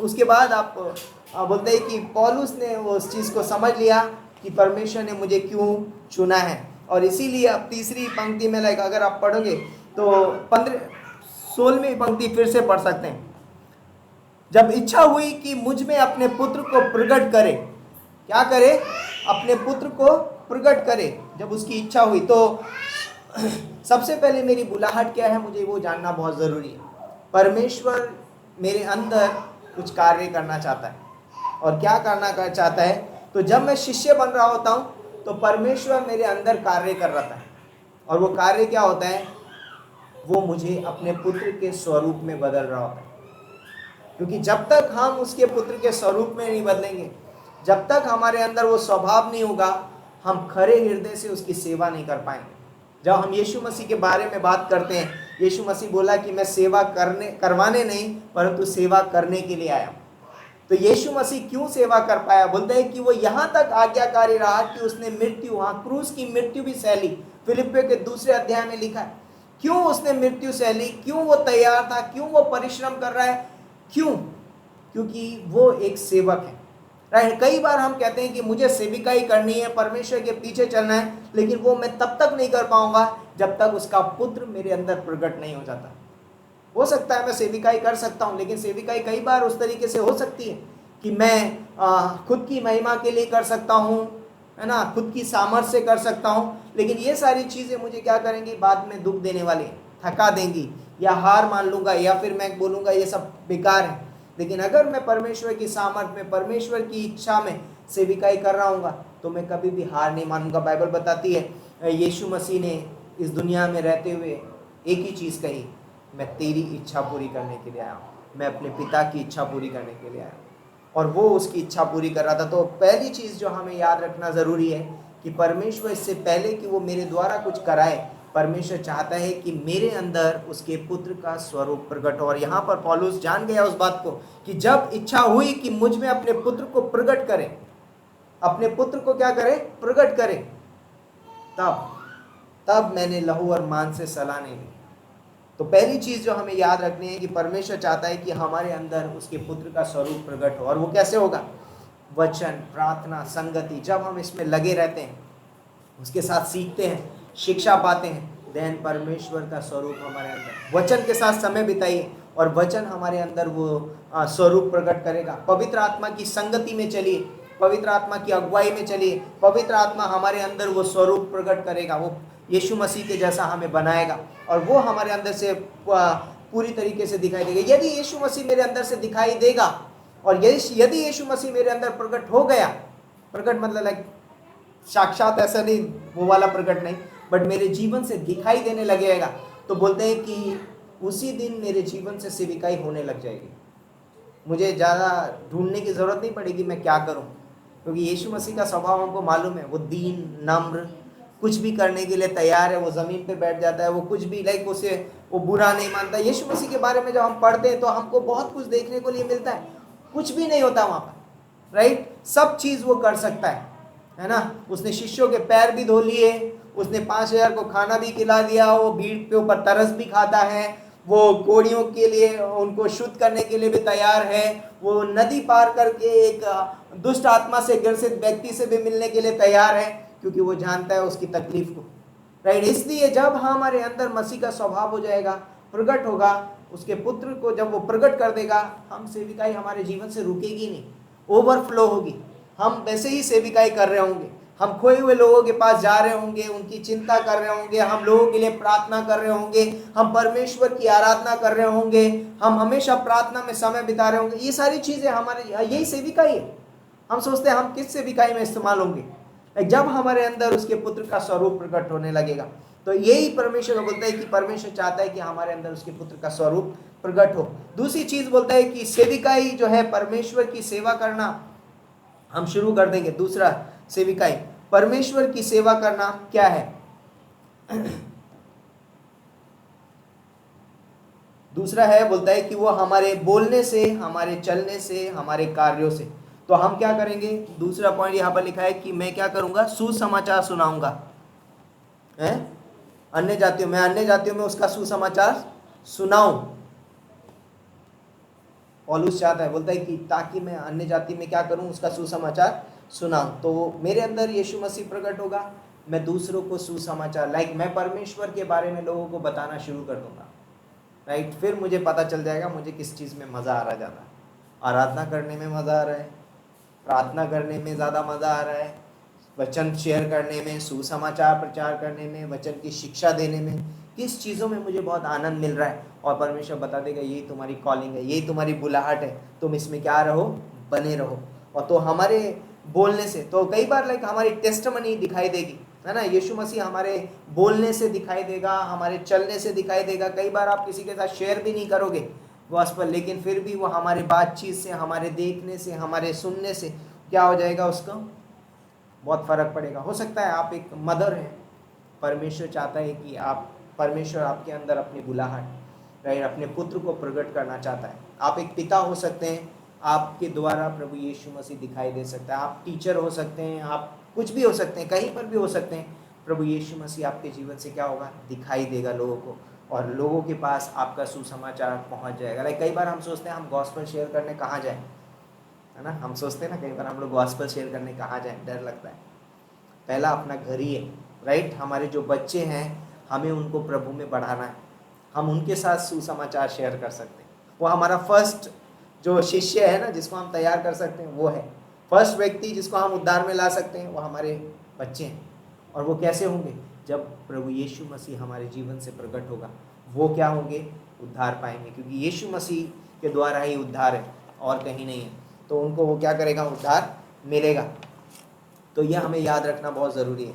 उसके बाद आप बोलते हैं कि पौलुस ने उस चीज़ को समझ लिया कि परमेश्वर ने मुझे क्यों चुना है। और इसीलिए अब तीसरी पंक्ति में लाइक अगर आप पढ़ोगे तो 16वीं पंक्ति फिर से पढ़ सकते हैं। जब इच्छा हुई कि मुझ में अपने पुत्र को प्रकट करे, क्या करे? अपने पुत्र को प्रकट करे। जब उसकी इच्छा हुई तो सबसे पहले मेरी बुलाहट क्या है, मुझे वो जानना बहुत ज़रूरी है। परमेश्वर मेरे अंदर कुछ कार्य करना चाहता है, और क्या करना चाहता है? तो जब मैं शिष्य बन रहा होता हूँ तो परमेश्वर मेरे अंदर कार्य कर रहा था, और वो कार्य क्या होता है? वो मुझे अपने पुत्र के स्वरूप में बदल रहा होता है। क्योंकि जब तक हम उसके पुत्र के स्वरूप में नहीं बदलेंगे, जब तक हमारे अंदर वो स्वभाव नहीं होगा, हम खरे हृदय से उसकी सेवा नहीं कर पाएंगे। जब हम यीशु मसीह के बारे में बात करते हैं, यीशु मसीह बोला कि मैं सेवा करवाने नहीं परंतु सेवा करने के लिए आया। तो यीशु मसीह क्यों सेवा कर पाया? बोलते हैं कि वो यहाँ तक आज्ञाकारी रहा कि उसने मृत्यु, वहाँ क्रूस की मृत्यु भी सहली। फिलिपियों के 2 अध्याय में लिखा है। क्यों उसने मृत्यु सहली? क्यों वो तैयार था? क्यों वो परिश्रम कर रहा है? क्यों? क्योंकि वो एक सेवक है, राइट? कई बार हम कहते हैं कि मुझे सेविकाई करनी है, परमेश्वर के पीछे चलना है, लेकिन वो मैं तब तक नहीं कर पाऊंगा जब तक उसका पुत्र मेरे अंदर प्रकट नहीं हो जाता। हो सकता है मैं सेविकाई कर सकता हूँ, लेकिन सेविकाई कई बार उस तरीके से हो सकती है कि मैं खुद की महिमा के लिए कर सकता हूँ, है ना, खुद की सामर्थ्य से कर सकता हूँ, लेकिन ये सारी चीज़ें मुझे क्या करेंगी? बाद में दुख देने वाली, थका देंगी, या हार मान लूँगा, या फिर मैं बोलूँगा ये सब बेकार है। लेकिन अगर मैं परमेश्वर की सामर्थ में, परमेश्वर की इच्छा में सेविकाई कर रहा हूँगा तो मैं कभी भी हार नहीं मानूंगा। बाइबल बताती है यीशु मसीह ने इस दुनिया में रहते हुए एक ही चीज़ कही, मैं तेरी इच्छा पूरी करने के लिए आया हूँ, मैं अपने पिता की इच्छा पूरी करने के लिए आया हूँ। और वो उसकी इच्छा पूरी कर रहा था। तो पहली चीज़ जो हमें याद रखना ज़रूरी है कि परमेश्वर इससे पहले कि वो मेरे द्वारा कुछ कराए, परमेश्वर चाहता है कि मेरे अंदर उसके पुत्र का स्वरूप प्रकट हो। और यहाँ पर पौलुस जान गया उस बात को कि जब इच्छा हुई कि मुझ में अपने पुत्र को प्रकट करे, अपने पुत्र को क्या करे? प्रकट करे, तब मैंने लहू और मांस से सलाह नहीं ली। तो पहली चीज़ जो हमें याद रखनी है कि परमेश्वर चाहता है कि हमारे अंदर उसके पुत्र का स्वरूप प्रकट हो। और वो कैसे होगा? वचन, प्रार्थना, संगति। जब हम इसमें लगे रहते हैं, उसके साथ सीखते हैं, शिक्षा पाते हैं, देन परमेश्वर का स्वरूप हमारे अंदर, वचन के साथ समय बिताइए और वचन हमारे अंदर वो स्वरूप प्रकट करेगा। पवित्र आत्मा की संगति में चलिए, पवित्र आत्मा की अगुवाई में चलिए, पवित्र आत्मा हमारे अंदर वो स्वरूप प्रकट करेगा, वो यीशु मसीह के जैसा हमें बनाएगा और वो हमारे अंदर से पूरी तरीके से दिखाई देगा। यदि यीशु मसीह मेरे अंदर से दिखाई देगा और यदि यीशु मसीह मेरे अंदर प्रकट हो गया, प्रकट मतलब लाइक साक्षात ऐसा नहीं, वो वाला प्रकट नहीं, बट मेरे जीवन से दिखाई देने लगेगा, तो बोलते हैं कि उसी दिन मेरे जीवन से सेविकाई होने लग जाएगी। मुझे ज़्यादा ढूंढने की ज़रूरत नहीं पड़ेगी मैं क्या करूं, क्योंकि यीशु मसीह का स्वभाव हमको मालूम है। वो दीन, नम्र, कुछ भी करने के लिए तैयार है। वो ज़मीन पे बैठ जाता है, वो कुछ भी लाइक उसे वो बुरा नहीं मानता। यीशु मसीह के बारे में जब हम पढ़ते हैं तो हमको बहुत कुछ देखने को लिए मिलता है। कुछ भी नहीं होता वहाँ पर, राइट? सब चीज़ वो कर सकता है ना। उसने शिष्यों के पैर भी धो लिए, उसने 5000 को खाना भी खिला दिया, वो भीड़ के ऊपर तरस भी खाता है, वो कोड़ियों के लिए उनको शुद्ध करने के लिए भी तैयार है, वो नदी पार करके एक दुष्ट आत्मा से ग्रसित व्यक्ति से भी मिलने के लिए तैयार है, क्योंकि वो जानता है उसकी तकलीफ को, राइट? इसलिए जब हमारे अंदर मसीह का स्वभाव हो जाएगा, प्रकट होगा, उसके पुत्र को जब वो प्रकट कर देगा, हम सेविकाई हमारे जीवन से रुकेगी नहीं, ओवरफ्लो होगी। हम वैसे ही सेविकाई कर रहे होंगे, हम खोए हुए लोगों के पास जा रहे होंगे, उनकी चिंता कर रहे होंगे, हम लोगों के लिए प्रार्थना कर रहे होंगे, हम परमेश्वर की आराधना कर रहे होंगे, हम हमेशा प्रार्थना में समय बिता रहे होंगे। ये सारी चीजें हमारे, यही सेविकाई है। हम सोचते हैं हम किस सेविकाई में इस्तेमाल होंगे, जब हमारे अंदर उसके पुत्र का स्वरूप प्रकट होने लगेगा। तो यही परमेश्वर बोलता है कि परमेश्वर चाहता है कि हमारे अंदर उसके पुत्र का स्वरूप प्रकट हो। दूसरी चीज बोलता है कि सेविकाई जो है, परमेश्वर की सेवा करना हम शुरू कर देंगे। दूसरा सेविकाई, परमेश्वर की सेवा करना क्या है? दूसरा है, बोलता है कि वो हमारे बोलने से, हमारे चलने से, हमारे कार्यों से। तो हम क्या करेंगे? दूसरा पॉइंट यहां पर लिखा है कि मैं क्या करूंगा? सुसमाचार सुनाऊंगा। अन्य जातियों में, अन्य जातियों में उसका सुसमाचार सुनाऊं। पौलुस चाहता है, बोलता है कि ताकि मैं अन्य जाति में क्या करूं? उसका सुसमाचार सुनाऊं। तो मेरे अंदर यीशु मसीह प्रकट होगा, मैं दूसरों को सुसमाचार, मैं परमेश्वर के बारे में लोगों को बताना शुरू कर दूंगा। राइट, फिर मुझे पता चल जाएगा मुझे किस चीज़ में मज़ा आ रहा ज़्यादा। आराधना करने में मज़ा आ रहा है, प्रार्थना करने में ज़्यादा मज़ा आ रहा है, वचन शेयर करने में, सुसमाचार प्रचार करने में, वचन की शिक्षा देने में, किस चीज़ों में मुझे बहुत आनंद मिल रहा है। और परमेश्वर बता देगा यही तुम्हारी कॉलिंग है, यही तुम्हारी बुलाहट है, तुम इसमें क्या रहो? बने रहो। और तो हमारे बोलने से, तो कई बार हमारी टेस्टमनी दिखाई देगी, है ना। यीशु मसीह हमारे बोलने से दिखाई देगा, हमारे चलने से दिखाई देगा। कई बार आप किसी के साथ शेयर भी नहीं करोगे गॉस्पेल, लेकिन फिर भी वो हमारे बातचीत से, हमारे देखने से, हमारे सुनने से क्या हो जाएगा? उसको बहुत फ़र्क पड़ेगा। हो सकता है आप एक मदर हैं, परमेश्वर चाहता है कि परमेश्वर आपके अंदर अपनी बुलाहट, राइट, अपने पुत्र को प्रकट करना चाहता है। आप एक पिता हो सकते हैं, आपके द्वारा प्रभु यीशु मसीह दिखाई दे सकता है। आप टीचर हो सकते हैं, आप कुछ भी हो सकते हैं, कहीं पर भी हो सकते हैं। प्रभु यीशु मसीह आपके जीवन से क्या होगा? दिखाई देगा लोगों को, और लोगों के पास आपका सुसमाचार पहुंच जाएगा। कई बार हम सोचते हैं हम गॉस्पेल शेयर करने कहाँ जाएं, है ना। हम सोचते हैं ना कई बार हम लोग गॉस्पेल शेयर करने कहाँ जाएं, डर लगता है। पहला अपना घर ही है, राइट। हमारे जो बच्चे हैं, हमें उनको प्रभु में बढ़ाना है, हम उनके साथ सुसमाचार शेयर कर सकते हैं। वो हमारा फर्स्ट जो शिष्य है ना, जिसको हम तैयार कर सकते हैं, वो है फर्स्ट व्यक्ति जिसको हम उद्धार में ला सकते हैं, वो हमारे बच्चे हैं। और वो कैसे होंगे? जब प्रभु यीशु मसीह हमारे जीवन से प्रकट होगा, वो क्या होंगे? उद्धार पाएंगे, क्योंकि यीशु मसीह के द्वारा ही उद्धार है और कहीं नहीं है। तो उनको वो क्या करेगा? उद्धार मिलेगा। तो यह हमें याद रखना बहुत ज़रूरी है।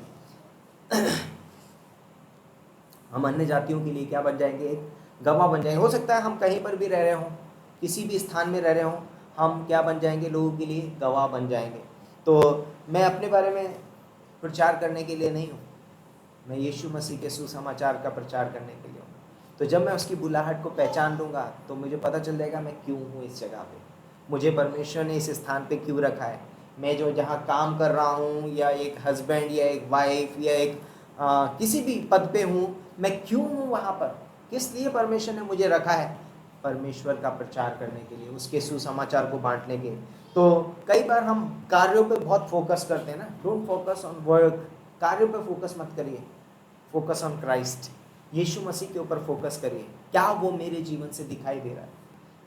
हम अन्य जातियों के लिए क्या बन जाएंगे? एक गवाह बन जाएंगे। हो सकता है हम कहीं पर भी रह रहे हों, किसी भी स्थान में रह रहे हों, हम क्या बन जाएंगे? लोगों के लिए गवाह बन जाएंगे। तो मैं अपने बारे में प्रचार करने के लिए नहीं हूँ, मैं यीशु मसीह के सुसमाचार का प्रचार करने के लिए हूँ। तो जब मैं उसकी बुलाहट को पहचान लूँगा, तो मुझे पता चल जाएगा मैं क्यों हूँ इस जगह पे, मुझे परमेश्वर ने इस स्थान पे क्यों रखा है। मैं जो जहाँ काम कर रहा हूँ, या एक हस्बैंड या एक वाइफ या एक किसी भी पद पे हूँ, मैं क्यों हूँ वहाँ पर, किस लिए परमेश्वर ने मुझे रखा है? परमेश्वर का प्रचार करने के लिए, उसके सुसमाचार को बांटने के। तो कई बार हम कार्यों पे बहुत फोकस करते हैं ना। डोंट फोकस ऑन वर्क, कार्यों पे फोकस मत करिए, फोकस ऑन क्राइस्ट, यीशु मसीह के ऊपर फोकस करिए। क्या वो मेरे जीवन से दिखाई दे रहा है?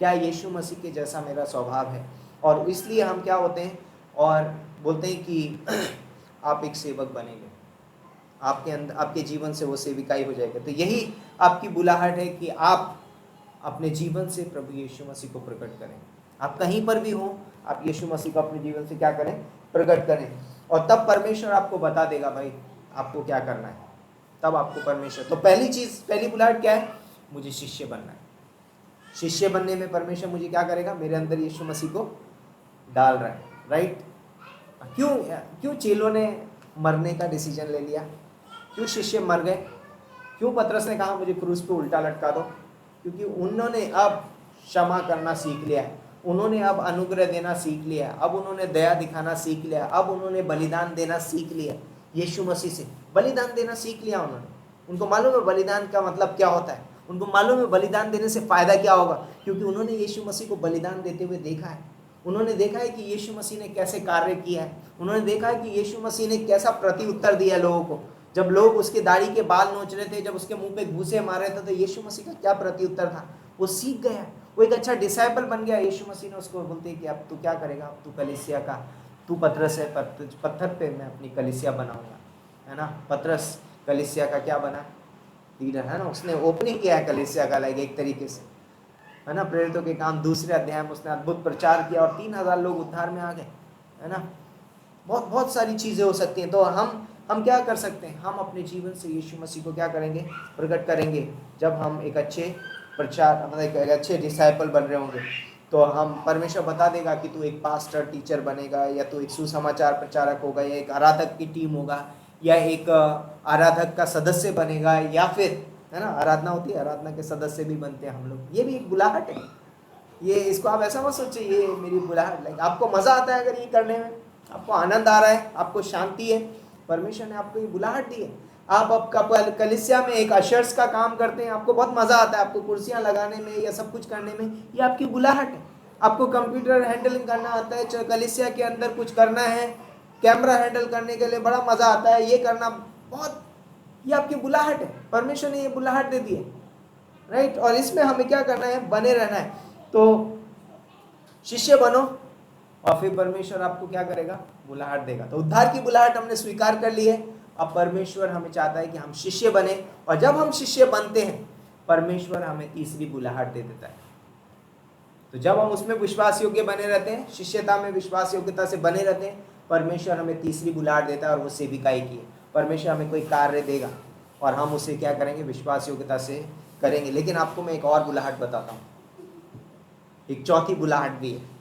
क्या यीशु मसीह के जैसा मेरा स्वभाव है? और इसलिए हम क्या होते हैं और बोलते हैं कि आप एक सेवक बनेंगे, आपके अंदर, आपके जीवन से वो सेविकाई हो जाएगा। तो यही आपकी बुलाहट है कि आप अपने जीवन से प्रभु यीशु मसीह को प्रकट करें। आप कहीं पर भी हो, आप यीशु मसीह को अपने जीवन से क्या करें? प्रकट करें। और तब परमेश्वर आपको बता देगा भाई आपको क्या करना है। तब आपको परमेश्वर, तो पहली चीज़, पहली बुलाहट क्या है? मुझे शिष्य बनना है। शिष्य बनने में परमेश्वर मुझे क्या करेगा? मेरे अंदर यीशु मसीह को डाल रहा है, राइट। क्यों चेलों ने मरने का डिसीजन ले लिया? क्यों शिष्य मर गए? क्यों पतरस ने कहा मुझे क्रूस पे उल्टा लटका दो? क्योंकि उन्होंने अब क्षमा करना सीख लिया है, उन्होंने अब अनुग्रह देना सीख लिया, अब उन्होंने दया दिखाना सीख लिया, अब उन्होंने बलिदान देना सीख लिया। यीशु मसीह से बलिदान देना सीख लिया उन्होंने। उनको मालूम है बलिदान का मतलब क्या होता है, उनको मालूम है बलिदान देने से फ़ायदा क्या होगा, क्योंकि उन्होंने यीशु मसीह को बलिदान देते हुए देखा है। उन्होंने देखा है कि यीशु मसीह ने कैसे कार्य किया है, उन्होंने देखा है कि यीशु मसीह ने कैसा प्रति उत्तर दिया लोगों को। जब लोग उसके दाढ़ी के बाल नोच रहे थे, जब उसके मुंह पे घूसे मार रहे थे, तो यीशु मसीह का क्या प्रति उत्तर था? वो सीख गया, वो एक अच्छा डिसाइपल बन गया। यीशु मसीह ने उसको बोलते हैं कि अब तू क्या करेगा, अब तू कलीसिया का तू पतरस है, पत्थर पे मैं अपनी कलीसिया बनाऊंगा, है ना। पतरस कलीसिया का क्या बना, लीडर, है ना। उसने ओपनिंग किया है कलीसिया का, लाइक एक तरीके से, है ना। प्रेरितों के काम दूसरे अध्याय में उसने अद्भुत प्रचार किया और 3000 लोग उद्धार में आ गए, है ना। बहुत बहुत सारी चीज़ें हो सकती हैं। तो हम क्या कर सकते हैं, हम अपने जीवन से यीशु मसीह को क्या करेंगे, प्रकट करेंगे। जब हम एक अच्छे प्रचार, मतलब एक अच्छे डिसाइपल बन रहे होंगे, तो हम, परमेश्वर बता देगा कि तू एक पास्टर टीचर बनेगा, या तू एक सुसमाचार प्रचारक होगा, या एक आराधक की टीम होगा, या एक आराधक का सदस्य बनेगा, या फिर, है ना, आराधना होती है, आराधना के सदस्य भी बनते हैं हम लोग। ये भी एक बुलाहट है। ये, इसको आप ऐसा मत सोचिए ये मेरी बुलाहट, लाइक आपको मज़ा आता है अगर ये करने में, आपको आनंद आ रहा है, आपको शांति है, परमेश्वर ने आपको ये बुलाहट दी है। आप आपका कलीसिया में एक अशर्स का काम करते हैं, आपको बहुत मज़ा आता है, आपको कुर्सियाँ लगाने में या सब कुछ करने में, ये आपकी बुलाहट है। आपको कंप्यूटर हैंडलिंग करना आता है, कलीसिया के अंदर कुछ करना है, कैमरा हैंडल करने के लिए बड़ा मज़ा आता है, ये करना बहुत, ये आपकी बुलाहट है। परमेश्वर ने ये बुलाहट दे दी है, राइट। और इसमें हमें क्या करना है, बने रहना है। तो शिष्य बनो, और फिर परमेश्वर आपको क्या करेगा, बुलाहट देगा। तो उद्धार की बुलाहट हमने स्वीकार कर ली है, अब परमेश्वर हमें चाहता है कि हम शिष्य बने, और जब हम शिष्य बनते हैं, परमेश्वर हमें तीसरी बुलाहट दे देता है। तो जब हम उसमें विश्वास योग्य बने रहते हैं, शिष्यता में विश्वास योग्यता से बने रहते हैं, परमेश्वर हमें तीसरी बुलाहट देता है, और वो सेविकाई की है। परमेश्वर हमें कोई कार्य देगा और हम उसे क्या करेंगे, विश्वास योग्यता से करेंगे। लेकिन आपको मैं एक और बुलाहट बताता हूँ, एक चौथी बुलाहट भी है।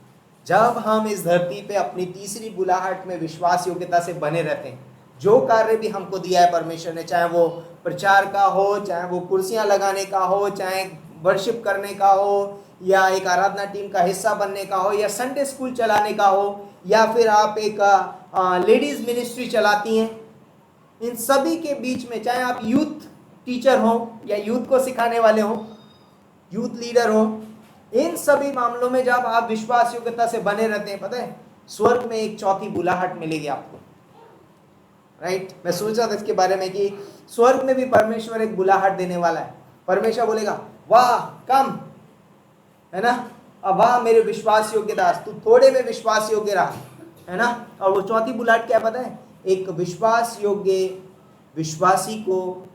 जब हम इस धरती पे अपनी तीसरी बुलाहट में विश्वास योग्यता से बने रहते हैं, जो कार्य भी हमको दिया है परमेश्वर ने, चाहे वो प्रचार का हो, चाहे वो कुर्सियां लगाने का हो, चाहे वर्शिप करने का हो, या एक आराधना टीम का हिस्सा बनने का हो, या संडे स्कूल चलाने का हो, या फिर आप एक लेडीज मिनिस्ट्री चलाती हैं, इन सभी के बीच में, चाहे आप यूथ टीचर हो, या यूथ को सिखाने वाले हो, यूथ लीडर हो, इन सभी मामलों में जब आप विश्वास योग्यता से बने रहते हैं, पता है स्वर्ग में एक चौथी बुलाहट मिलेगी आपको, राइट। मैं सोच रहा था इसके बारे में कि स्वर्ग में भी परमेश्वर एक बुलाहट देने वाला है। परमेश्वर बोलेगा, वाह कम, है ना, अब वाह मेरे विश्वास योग्य दास, तू थोड़े में विश्वास योग्य रहा, है ना। और वो चौथी बुलाहट क्या पता है, एक विश्वास योग्य विश्वासी को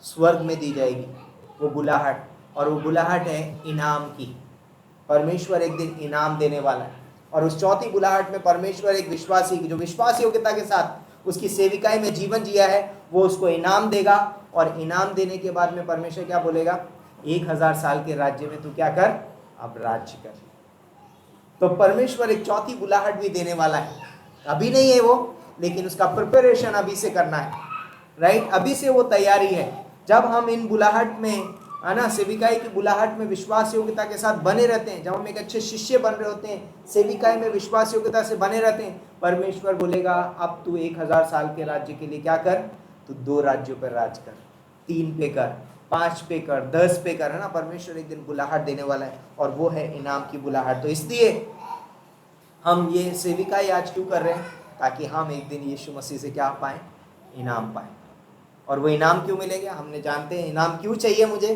स्वर्ग में दी जाएगी वो बुलाहट, और वो बुलाहट है इनाम की। परमेश्वर एक दिन इनाम देने वाला है, और उस चौथी बुलाहट में परमेश्वर एक विश्वासी की जो विश्वास योग्यता के साथ उसकी सेविकाई में जीवन जिया है, वो उसको इनाम देगा। और इनाम देने के बाद में परमेश्वर क्या बोलेगा, 1000 साल के राज्य में तू क्या कर, अब राज्य कर। तो परमेश्वर एक चौथी बुलाहट भी देने वाला है। अभी नहीं है वो, लेकिन उसका प्रिपरेशन अभी से करना है, राइट। अभी से वो तैयारी है। जब हम इन बुलाहट में, है ना, सेविकाई की बुलाहट में विश्वास योग्यता के साथ बने रहते हैं, जब हम एक अच्छे शिष्य बन रहे होते हैं, सेविकाई में विश्वास योग्यता से बने रहते हैं, परमेश्वर बोलेगा अब तू 1000 साल के राज्य के लिए क्या कर, तू 2 राज्यों पर राज कर, 3 पे कर, 5 पे कर, 10 पे कर, है ना। परमेश्वर एक दिन बुलाहट देने वाला है, और वो है इनाम की बुलाहट। तो इसलिए हम ये सेविकाई आज क्यों कर रहे हैं, ताकि हम एक दिन यीशु मसीह से क्या पाएँ, इनाम पाएँ। और वो इनाम क्यों मिलेगा, हमने जानते हैं इनाम क्यों चाहिए मुझे,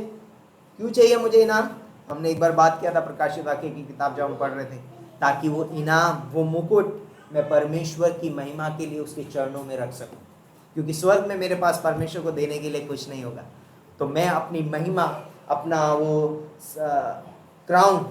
क्यों चाहिए मुझे इनाम। हमने एक बार बात किया था प्रकाशित वाक्य की किताब जब हम पढ़ रहे थे, ताकि वो इनाम, वो मुकुट मैं परमेश्वर की महिमा के लिए उसके चरणों में रख सकूं। क्योंकि स्वर्ग में मेरे पास परमेश्वर को देने के लिए कुछ नहीं होगा, तो मैं अपनी महिमा, अपना वो क्राउन,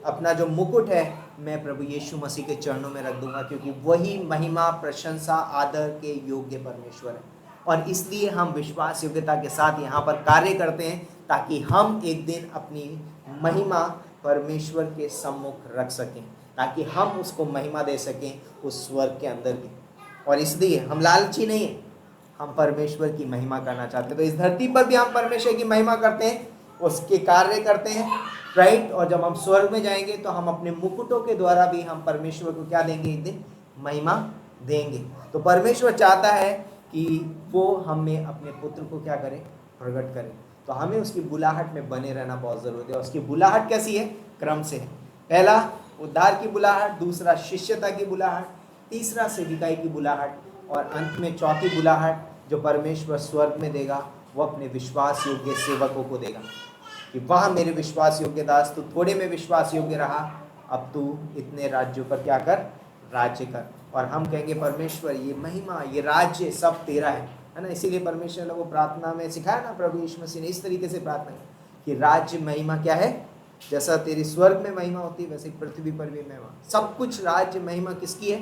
अपना जो मुकुट है, मैं प्रभु यीशु मसीह के चरणों में रख दूंगा, क्योंकि वही महिमा, प्रशंसा, आदर के योग्य परमेश्वर है। और इसलिए हम विश्वास योग्यता के साथ यहाँ पर कार्य करते हैं, ताकि हम एक दिन अपनी महिमा परमेश्वर के सम्मुख रख सकें, ताकि हम उसको महिमा दे सकें उस स्वर्ग के अंदर भी। और इसलिए हम लालची नहीं हैं, हम परमेश्वर की महिमा करना चाहते हैं। तो इस धरती पर भी हम परमेश्वर की महिमा करते हैं, उसके कार्य करते हैं, राइट। और जब हम स्वर्ग में जाएंगे तो हम अपने मुकुटों के द्वारा भी हम परमेश्वर को क्या देंगे, एक दिन महिमा देंगे। तो परमेश्वर चाहता है कि वो हमें अपने पुत्र को क्या करे, प्रकट करे। तो हमें उसकी बुलाहट में बने रहना बहुत ज़रूरी है। उसकी बुलाहट कैसी है, क्रम से है। पहला उद्धार की बुलाहट, दूसरा शिष्यता की बुलाहट, तीसरा सेविकाई की बुलाहट, और अंत में चौथी बुलाहट जो परमेश्वर स्वर्ग में देगा, वो अपने विश्वास योग्य सेवकों को देगा कि वह मेरे विश्वास योग्य दास, तू थोड़े में विश्वास योग्य रहा, अब तू इतने राज्यों पर क्या कर, राज्य कर। और हम कहेंगे परमेश्वर ये महिमा ये राज्य सब तेरा है ना। इसीलिए परमेश्वर ने वो प्रार्थना में सिखाया ना, प्रभु यीशु मसीह ने इस तरीके से प्रार्थना की कि राज्य महिमा क्या है, जैसा तेरी स्वर्ग में महिमा होती है वैसे पृथ्वी पर भी महिमा। सब कुछ राज्य महिमा किसकी है,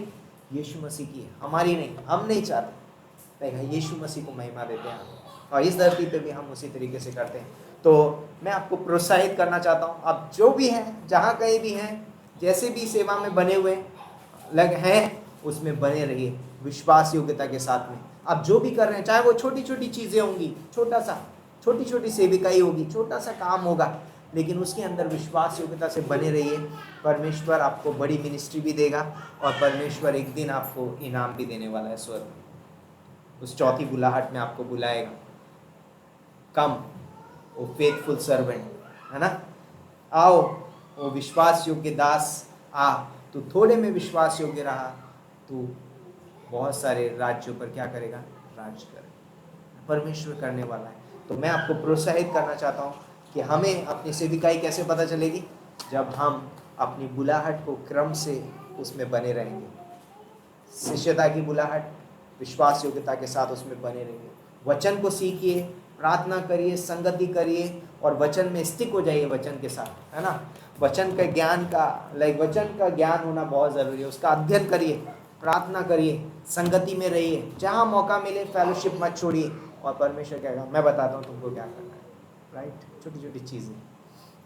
यीशु मसीह की है, हमारी नहीं। हम नहीं चाहते, यीशु मसीह को महिमा देते हैं और इस धरती पे भी हम उसी तरीके से करते हैं। तो मैं आपको प्रोत्साहित करना चाहता हूँ, आप जो भी हैं, जहाँ कहीं भी हैं, जैसे भी सेवा में बने हुए हैं उसमें बने रहिए विश्वास योग्यता के साथ में। आप जो भी कर रहे हैं, चाहे वो छोटी छोटी चीज़ें होंगी, छोटी छोटी सेविकाई होगी, छोटा सा काम होगा, लेकिन उसके अंदर विश्वास योग्यता से बने रहिए। परमेश्वर आपको बड़ी मिनिस्ट्री भी देगा और परमेश्वर एक दिन आपको इनाम भी देने वाला है स्वर्ग में। उस चौथी बुलाहट में आपको बुलाएगा, कम ओ फेथफुल सर्वेंट, है ना, आओ ओ विश्वास योग्य दास, आ तू थोड़े में विश्वास योग्य रहा, तू बहुत सारे राज्यों पर क्या करेगा, राज करेगा। परमेश्वर करने वाला है। तो मैं आपको प्रोत्साहित करना चाहता हूँ कि हमें अपनी सेविकाई कैसे पता चलेगी, जब हम अपनी बुलाहट को क्रम से उसमें बने रहेंगे। शिष्यता की बुलाहट, विश्वास योग्यता के साथ उसमें बने रहिए। वचन को सीखिए, प्रार्थना करिए, संगति करिए और वचन में स्टिक हो जाइए वचन के साथ, है ना। वचन का ज्ञान का वचन का ज्ञान होना बहुत ज़रूरी है। उसका अध्ययन करिए, प्रार्थना करिए, संगति में रहिए, जहाँ मौका मिले फेलोशिप मत छोड़िए। और परमेश्वर कहेगा मैं बताता हूँ तुमको क्या करना है, राइट। छोटी छोटी चीज़ें।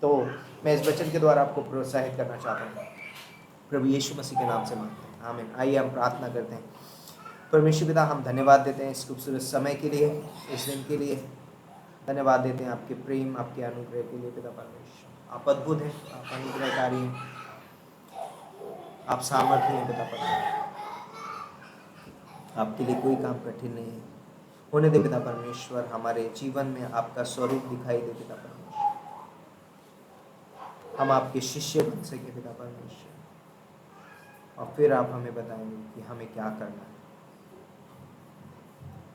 तो मैं इस वचन के द्वारा आपको प्रोत्साहित करना चाहता हूँ, प्रभु यीशु मसीह के नाम से मांगते हैं, आमीन। आइए हम प्रार्थना करते हैं। परमेश्वर पिता, हम धन्यवाद देते हैं इस खूबसूरत समय के लिए, इस दिन के लिए धन्यवाद देते हैं आपके प्रेम, आपके अनुग्रह के लिए। पिता परमेश्वर, आप अद्भुत हैं, आप अनुग्रहकारी हैं, आप सामर्थ्य हैं। पिता परमेश्वर, आपके लिए कोई काम कठिन नहीं है। होने दे पिता परमेश्वर, हमारे जीवन में आपका स्वरूप दिखाई दे पिता परमेश्वर, हम आपके शिष्य बन सके पिता परमेश्वर, और फिर आप हमें बताएंगे कि हमें क्या करना है।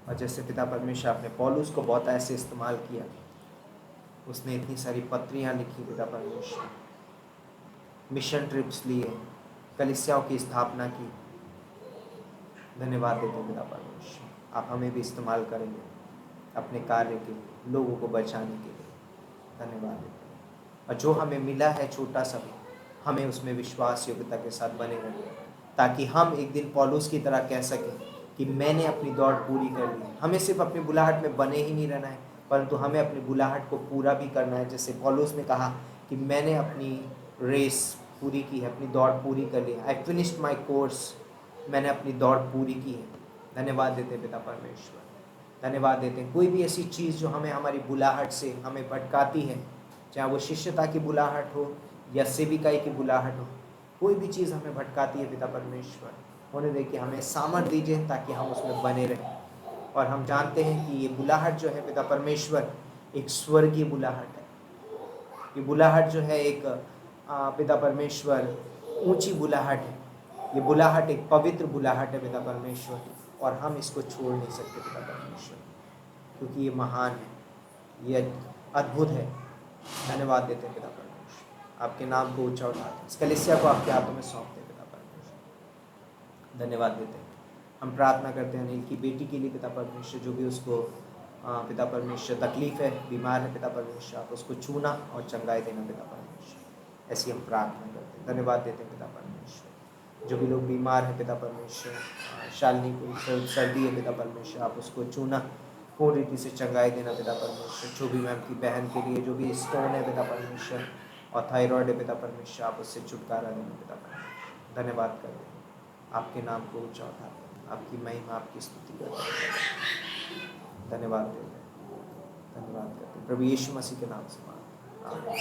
और जैसे पिता परमेश्वर आपने पौलुस को बहुत ऐसे इस्तेमाल किया, उसने इतनी सारी पत्रियां लिखी पिता परमेश्वर, मिशन ट्रिप्स लिए, कलीसियाओं की स्थापना की। धन्यवाद देते पिता परमेश्वर, आप हमें भी इस्तेमाल करेंगे अपने कार्य के लिए, लोगों को बचाने के लिए। धन्यवाद देते हैं। और जो हमें मिला है छोटा सा भी, हमें उसमें विश्वास योग्यता के साथ बने रहें, ताकि हम एक दिन पौलुस की तरह कह सकें कि मैंने अपनी दौड़ पूरी कर ली। हमें सिर्फ अपनी बुलाहट में बने ही नहीं रहना है, परंतु हमें अपनी बुलाहट को पूरा भी करना है। जैसे पौलुस ने कहा कि मैंने अपनी रेस पूरी की है, अपनी दौड़ पूरी कर ली है। आई फिनिश्ड माई कोर्स, मैंने अपनी दौड़ पूरी की है। धन्यवाद देते हैं पिता परमेश्वर, धन्यवाद देते हैं। कोई भी ऐसी चीज़ जो हमें हमारी बुलाहट से हमें भटकाती है, चाहे वो शिष्यता की बुलाहट हो या सेविकाई की बुलाहट हो, कोई भी चीज़ हमें भटकाती है पिता परमेश्वर, होने दे कि हमें सामर्थ दीजिए ताकि हम उसमें बने रहें। और हम जानते हैं कि ये बुलाहट जो है पिता परमेश्वर एक स्वर्गीय बुलाहट है। ये बुलाहट जो है एक पिता परमेश्वर ऊंची बुलाहट है। ये बुलाहट एक पवित्र बुलाहट है पिता परमेश्वर, और हम इसको छोड़ नहीं सकते पिता परमेश्वर, क्योंकि ये महान है, ये अद्भुत है। धन्यवाद देते हैं पिता परमेश्वर, आपके नाम को ऊंचा उठाते हैं, इस कलीसिया को आपके हाथों में सौंपते हैं पिता परमेश्वर। धन्यवाद देते हैं। हम प्रार्थना करते हैं अनिल की बेटी के लिए पिता परमेश्वर, जो भी उसको पिता परमेश्वर तकलीफ है, बीमार है पिता परमेश्वर, आप उसको छूना और चंगाई देना पिता परमेश्वर। ऐसी हम प्रार्थना करते हैं। धन्यवाद देते हैं पिता परमेश्वर। जो भी लोग बीमार हैं पिता परमेश्वर, शालिनी को सर्दी है पिता परमेश्वर, आप उसको छूना, पूर्ण रीति से चंगाई देना पिता परमेश्वर। जो भी मैम की बहन के लिए जो भी स्टोन है पिता परमेश्वर और थायराइड है पिता परमेश्वर, आप उससे छुटकारा देना पिता परमेश्वर। धन्यवाद करते हैं, आपके नाम को ऊंचा उठाते हैं, आपकी महिमा आपकी स्तुति करते हैं। धन्यवाद देते हैं, धन्यवाद करते हैं प्रभु यीशु मसीह के नाम से मांगते हैं, आमीन।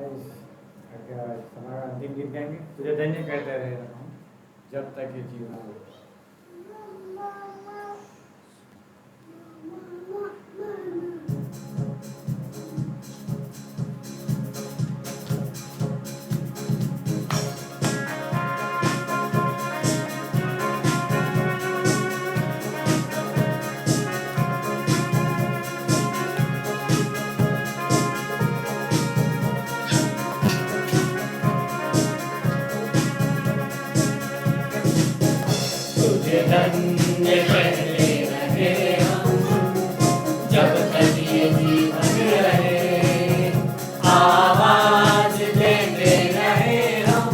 हमारा अंतिम गीत गाएंगे। तुझे धन्य कहते रहे हम जब तक ये जीवन हो। धन्य कहते रहे हम जब तक ये जीवन रहे, आवाज देते रहे हम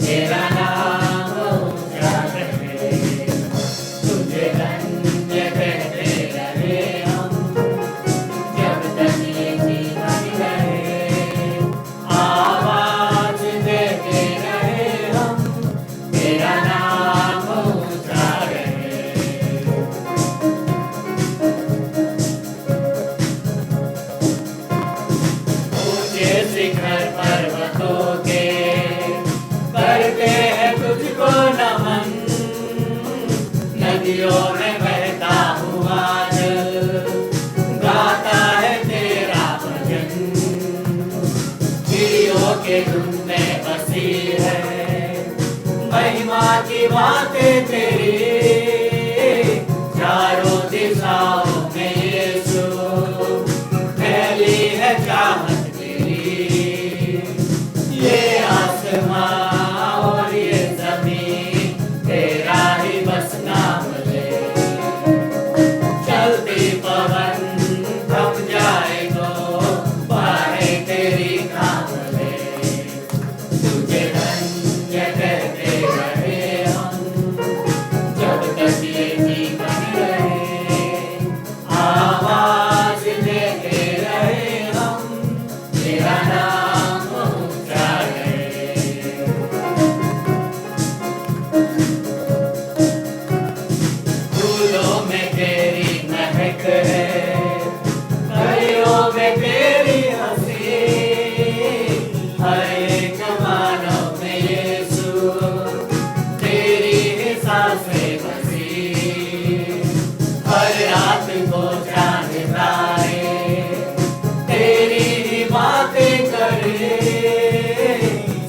तेरा नाम ऊंचा रहे। तुझे धन्य कहते रहे हम जब तक ये जीवन रहे, आवाज देते रहे हम तेरा नाम शिखर पर्वतों के करते हैं तुझको नमन, नदियों में बहता हुआ जल गाता है तेरा भजन, चिड़ियों के धुन में बसी है महिमा की बातें तेरी, चारों दिशाओं में यीशु फैली है चाहत, ये आसमां और ये ज़मीन तेरा ही बस नाम ले। चलती पवन थम जाए तो बाहें तेरी थाम ले। तुझे धन्य कहते रहे हम जब तक ये जीवन रहे, आवाज देते रहे हम तेरा नाम।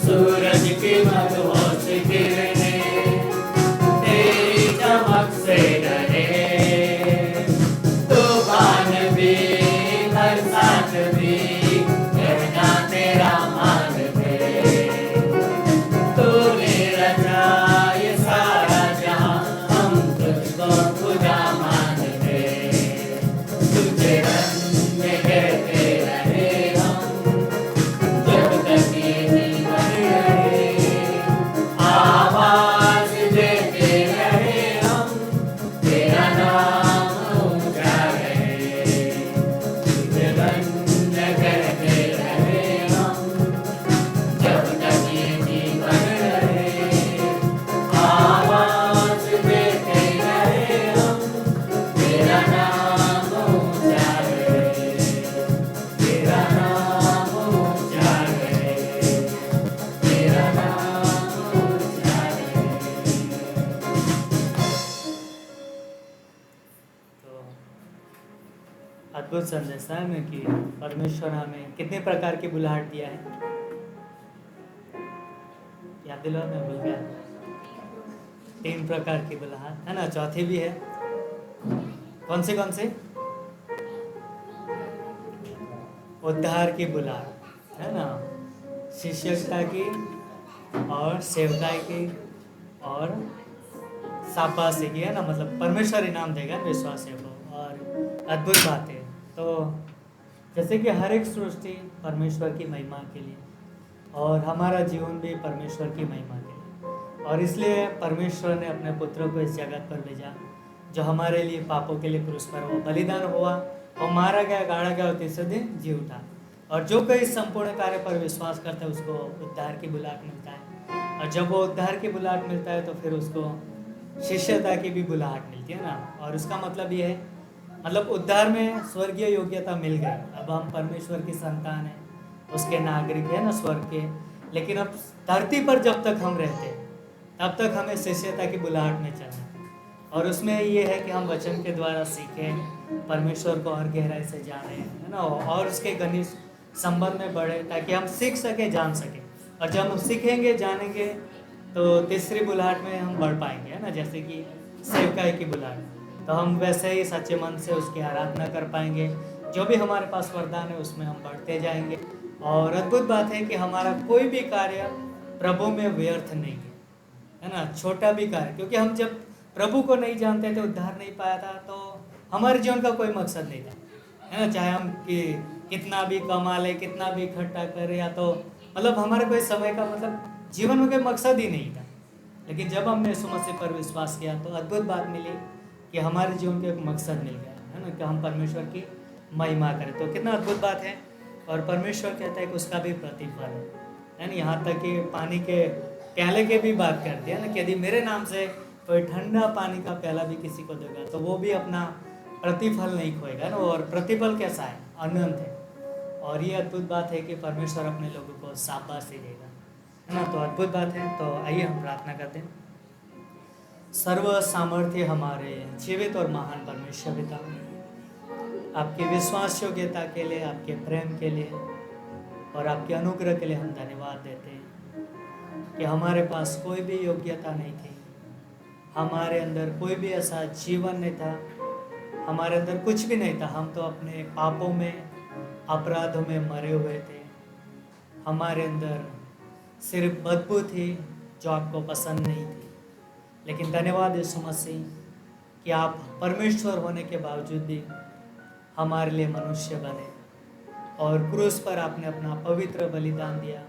सूरज की मधुहोश किरणें तेरी चमक से डरे, तूफान भी बरसात भी कहना तेरा मान दे। तूने रचा ये सारा जहां हम तुझको खुदा मान दे। तुझे धन्य कहते रहे हम जब तक ये जीवन रहे, आवाज देते रहे हम तेरा नाम ऊंचा रहे। तुझे धन्य कहते रहे हम जब तक ये जीवन रहे, आवाज देते रहे हम तेरा नाम ऊंचा रहे, तेरा नाम ऊंचा रहे, तेरा नाम ऊंचा रहे। तो अद्भुत संदेश है में कि परमेश्वर हमें कितने प्रकार की बुलाहट दिया है, याद दिलाओ, मैं भूल गया। 3 प्रकार की बुलाहट है ना, चौथी भी है। कौन से उद्धार की बुलाहट है ना, शिष्यता की और सेवकाई की और शाबाशी की है ना, मतलब परमेश्वर इनाम देगा विश्वासियों को। और अद्भुत बात है तो जैसे कि हर एक सृष्टि परमेश्वर की महिमा के लिए और हमारा जीवन भी परमेश्वर की महिमा के लिए, और इसलिए परमेश्वर ने अपने पुत्र को इस जगत पर भेजा जो हमारे लिए पापों के लिए क्रूस पर वो बलिदान हुआ और मारा गया, गाड़ा गया और तीसरे दिन जी उठा। और जो कोई इस संपूर्ण कार्य पर विश्वास करता है उसको उद्धार की बुलाहट मिलता है, और जब वो उद्धार की बुलाहट मिलता है तो फिर उसको शिष्यता की भी बुलाहट मिलती है ना। और उसका मतलब ये है, मतलब उद्धार में स्वर्गीय योग्यता मिल गई, अब हम परमेश्वर की संतान हैं, उसके नागरिक है ना, स्वर्ग के। लेकिन अब धरती पर जब तक हम रहते हैं तब तक हमें शिष्यता की बुलाहट में चलना है। और उसमें ये है कि हम वचन के द्वारा सीखें, परमेश्वर को और गहराई से जानें, है ना, और उसके घनिष्ठ संबंध में बढ़े, ताकि हम सीख सकें, जान सकें। और जब हम सीखेंगे, जानेंगे, तो तीसरी बुलाहट में हम बढ़ पाएंगे, है ना, जैसे कि सेवकाई की बुलाहट। तो हम वैसे ही सच्चे मन से उसकी आराधना कर पाएंगे। जो भी हमारे पास वरदान है उसमें हम बढ़ते जाएंगे। और अद्भुत बात है कि हमारा कोई भी कार्य प्रभु में व्यर्थ नहीं है ना, छोटा भी कार्य। क्योंकि हम जब प्रभु को नहीं जानते थे, उद्धार नहीं पाया था, तो हमारे जीवन का कोई मकसद नहीं था, है ना। चाहे हम कितना भी कमा ले, कितना भी इकट्ठा करें, या तो मतलब हमारे कोई समय का मतलब जीवन में कोई मकसद ही नहीं था। लेकिन जब हमने यीशु मसीह पर विश्वास किया तो अद्भुत बात मिली कि हमारे जीवन को एक मकसद मिल गया, है ना, कि हम परमेश्वर की महिमा करें। तो कितना अद्भुत बात है। और परमेश्वर कहता है कि उसका भी प्रतिफल है ना। यहाँ तक कि पानी के प्याले के भी बात करते हैं ना, कि यदि मेरे नाम से कोई ठंडा पानी का प्याला भी किसी को देगा तो वो भी अपना प्रतिफल नहीं खोएगा ना। और प्रतिफल कैसा है? अनंत है। और ये अद्भुत बात है कि परमेश्वर अपने लोगों को शाबाशी देगा, है ना। तो अद्भुत बात है। तो आइए हम प्रार्थना करते हैं। सर्व सामर्थ्य हमारे जीवित और महान परमेश्वर पिता, आपकी विश्वास योग्यता के लिए, आपके प्रेम के लिए और आपके अनुग्रह के लिए हम धन्यवाद देते हैं कि हमारे पास कोई भी योग्यता नहीं थी, हमारे अंदर कोई भी ऐसा जीवन नहीं था, हमारे अंदर कुछ भी नहीं था। हम तो अपने पापों में, अपराधों में मरे हुए थे। हमारे अंदर सिर्फ बदबू थी जो आपको पसंद नहीं थी। लेकिन धन्यवाद यीशु मसीह कि आप परमेश्वर होने के बावजूद भी हमारे लिए मनुष्य बने और क्रूस पर आपने अपना पवित्र बलिदान दिया,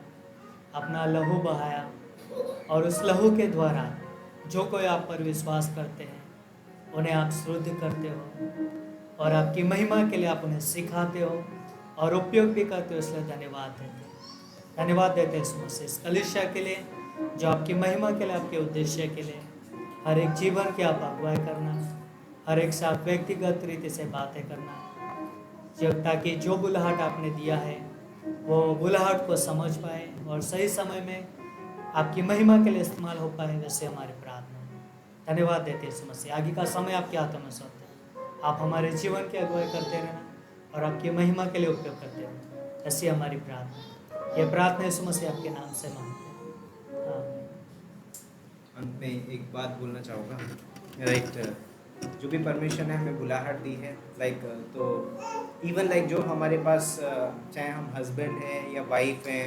अपना लहू बहाया। और उस लहू के द्वारा जो कोई आप पर विश्वास करते हैं उन्हें आप शुद्ध करते हो और आपकी महिमा के लिए आप उन्हें सिखाते हो और उपयोग भी करते हो। इसलिए धन्यवाद देते हैं, धन्यवाद देते हैं यीशु मसीह इस कलीसिया के लिए जो आपकी महिमा के लिए, आपके उद्देश्य के लिए हर एक जीवन की आप अगुवाई करना, हर एक साथ व्यक्तिगत रीति से बातें करना, जब ताकि जो बुलाहट आपने दिया है वो बुलाहट को समझ पाए और सही समय में आपकी महिमा के लिए इस्तेमाल हो पाए। वैसे हमारी प्रार्थना है। धन्यवाद देते हैं यीशु मसीह। आगे का समय आपके हाथों में सौंपते हैं। आप हमारे जीवन की अगुवाई करते रहना और आपकी महिमा के लिए उपयोग करते रहना। ऐसी हमारी प्रार्थना। ये प्रार्थना यीशु मसीह आपके नाम से मांगते हैं। अंत में एक बात बोलना चाहूँगा। राइट, जो भी परमेश्वर ने हमें बुलाहट दी है, तो इवन जो हमारे पास, चाहे हम हस्बैंड हैं या वाइफ हैं,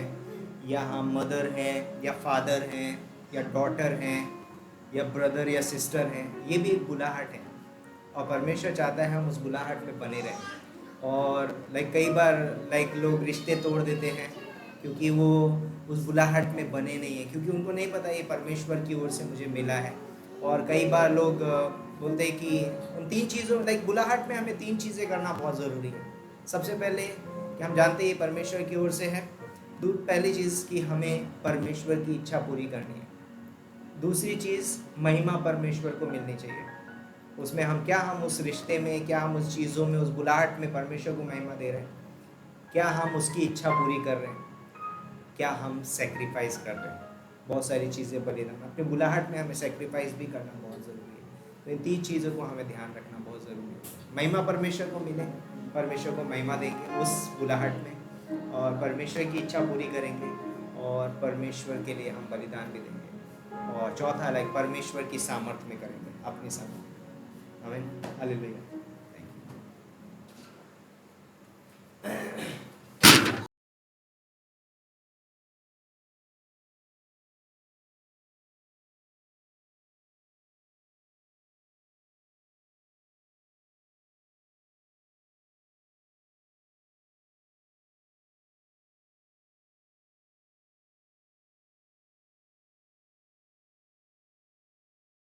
या हम मदर हैं या फादर हैं या डॉटर हैं या ब्रदर या सिस्टर हैं, ये भी एक बुलाहट है। और परमेश्वर चाहता है हम उस बुलाहट में बने रहें। और कई बार लोग रिश्ते तोड़ देते हैं क्योंकि वो उस बुलाहट में बने नहीं हैं, क्योंकि उनको नहीं पता ये परमेश्वर की ओर से मुझे मिला है। और कई बार लोग बोलते हैं कि उन तीन चीज़ों बुलाहट में हमें तीन चीज़ें करना बहुत ज़रूरी है। सबसे पहले कि हम जानते हैं ये परमेश्वर की ओर से है। पहली चीज़ कि हमें परमेश्वर की इच्छा पूरी करनी है। दूसरी चीज़, महिमा परमेश्वर को मिलनी चाहिए। उसमें हम उस रिश्ते में, क्या हम उस चीज़ों में, उस बुलाहट में परमेश्वर को महिमा दे रहे हैं, क्या हम उसकी इच्छा पूरी कर रहे हैं, क्या हम सेक्रीफाइस कर रहे हैं। बहुत सारी चीज़ें बलिदान, अपने बुलाहट में हमें सेक्रीफाइस भी करना बहुत ज़रूरी है। तो इन तीन चीज़ों को हमें ध्यान रखना बहुत ज़रूरी है। महिमा परमेश्वर को मिले, परमेश्वर को महिमा देंगे उस बुलाहट में, और परमेश्वर की इच्छा पूरी करेंगे और परमेश्वर के लिए हम बलिदान भी देंगे। और चौथा परमेश्वर की सामर्थ्य में करेंगे, अपनी सामर्थ्य। आमीन, हालेलुया।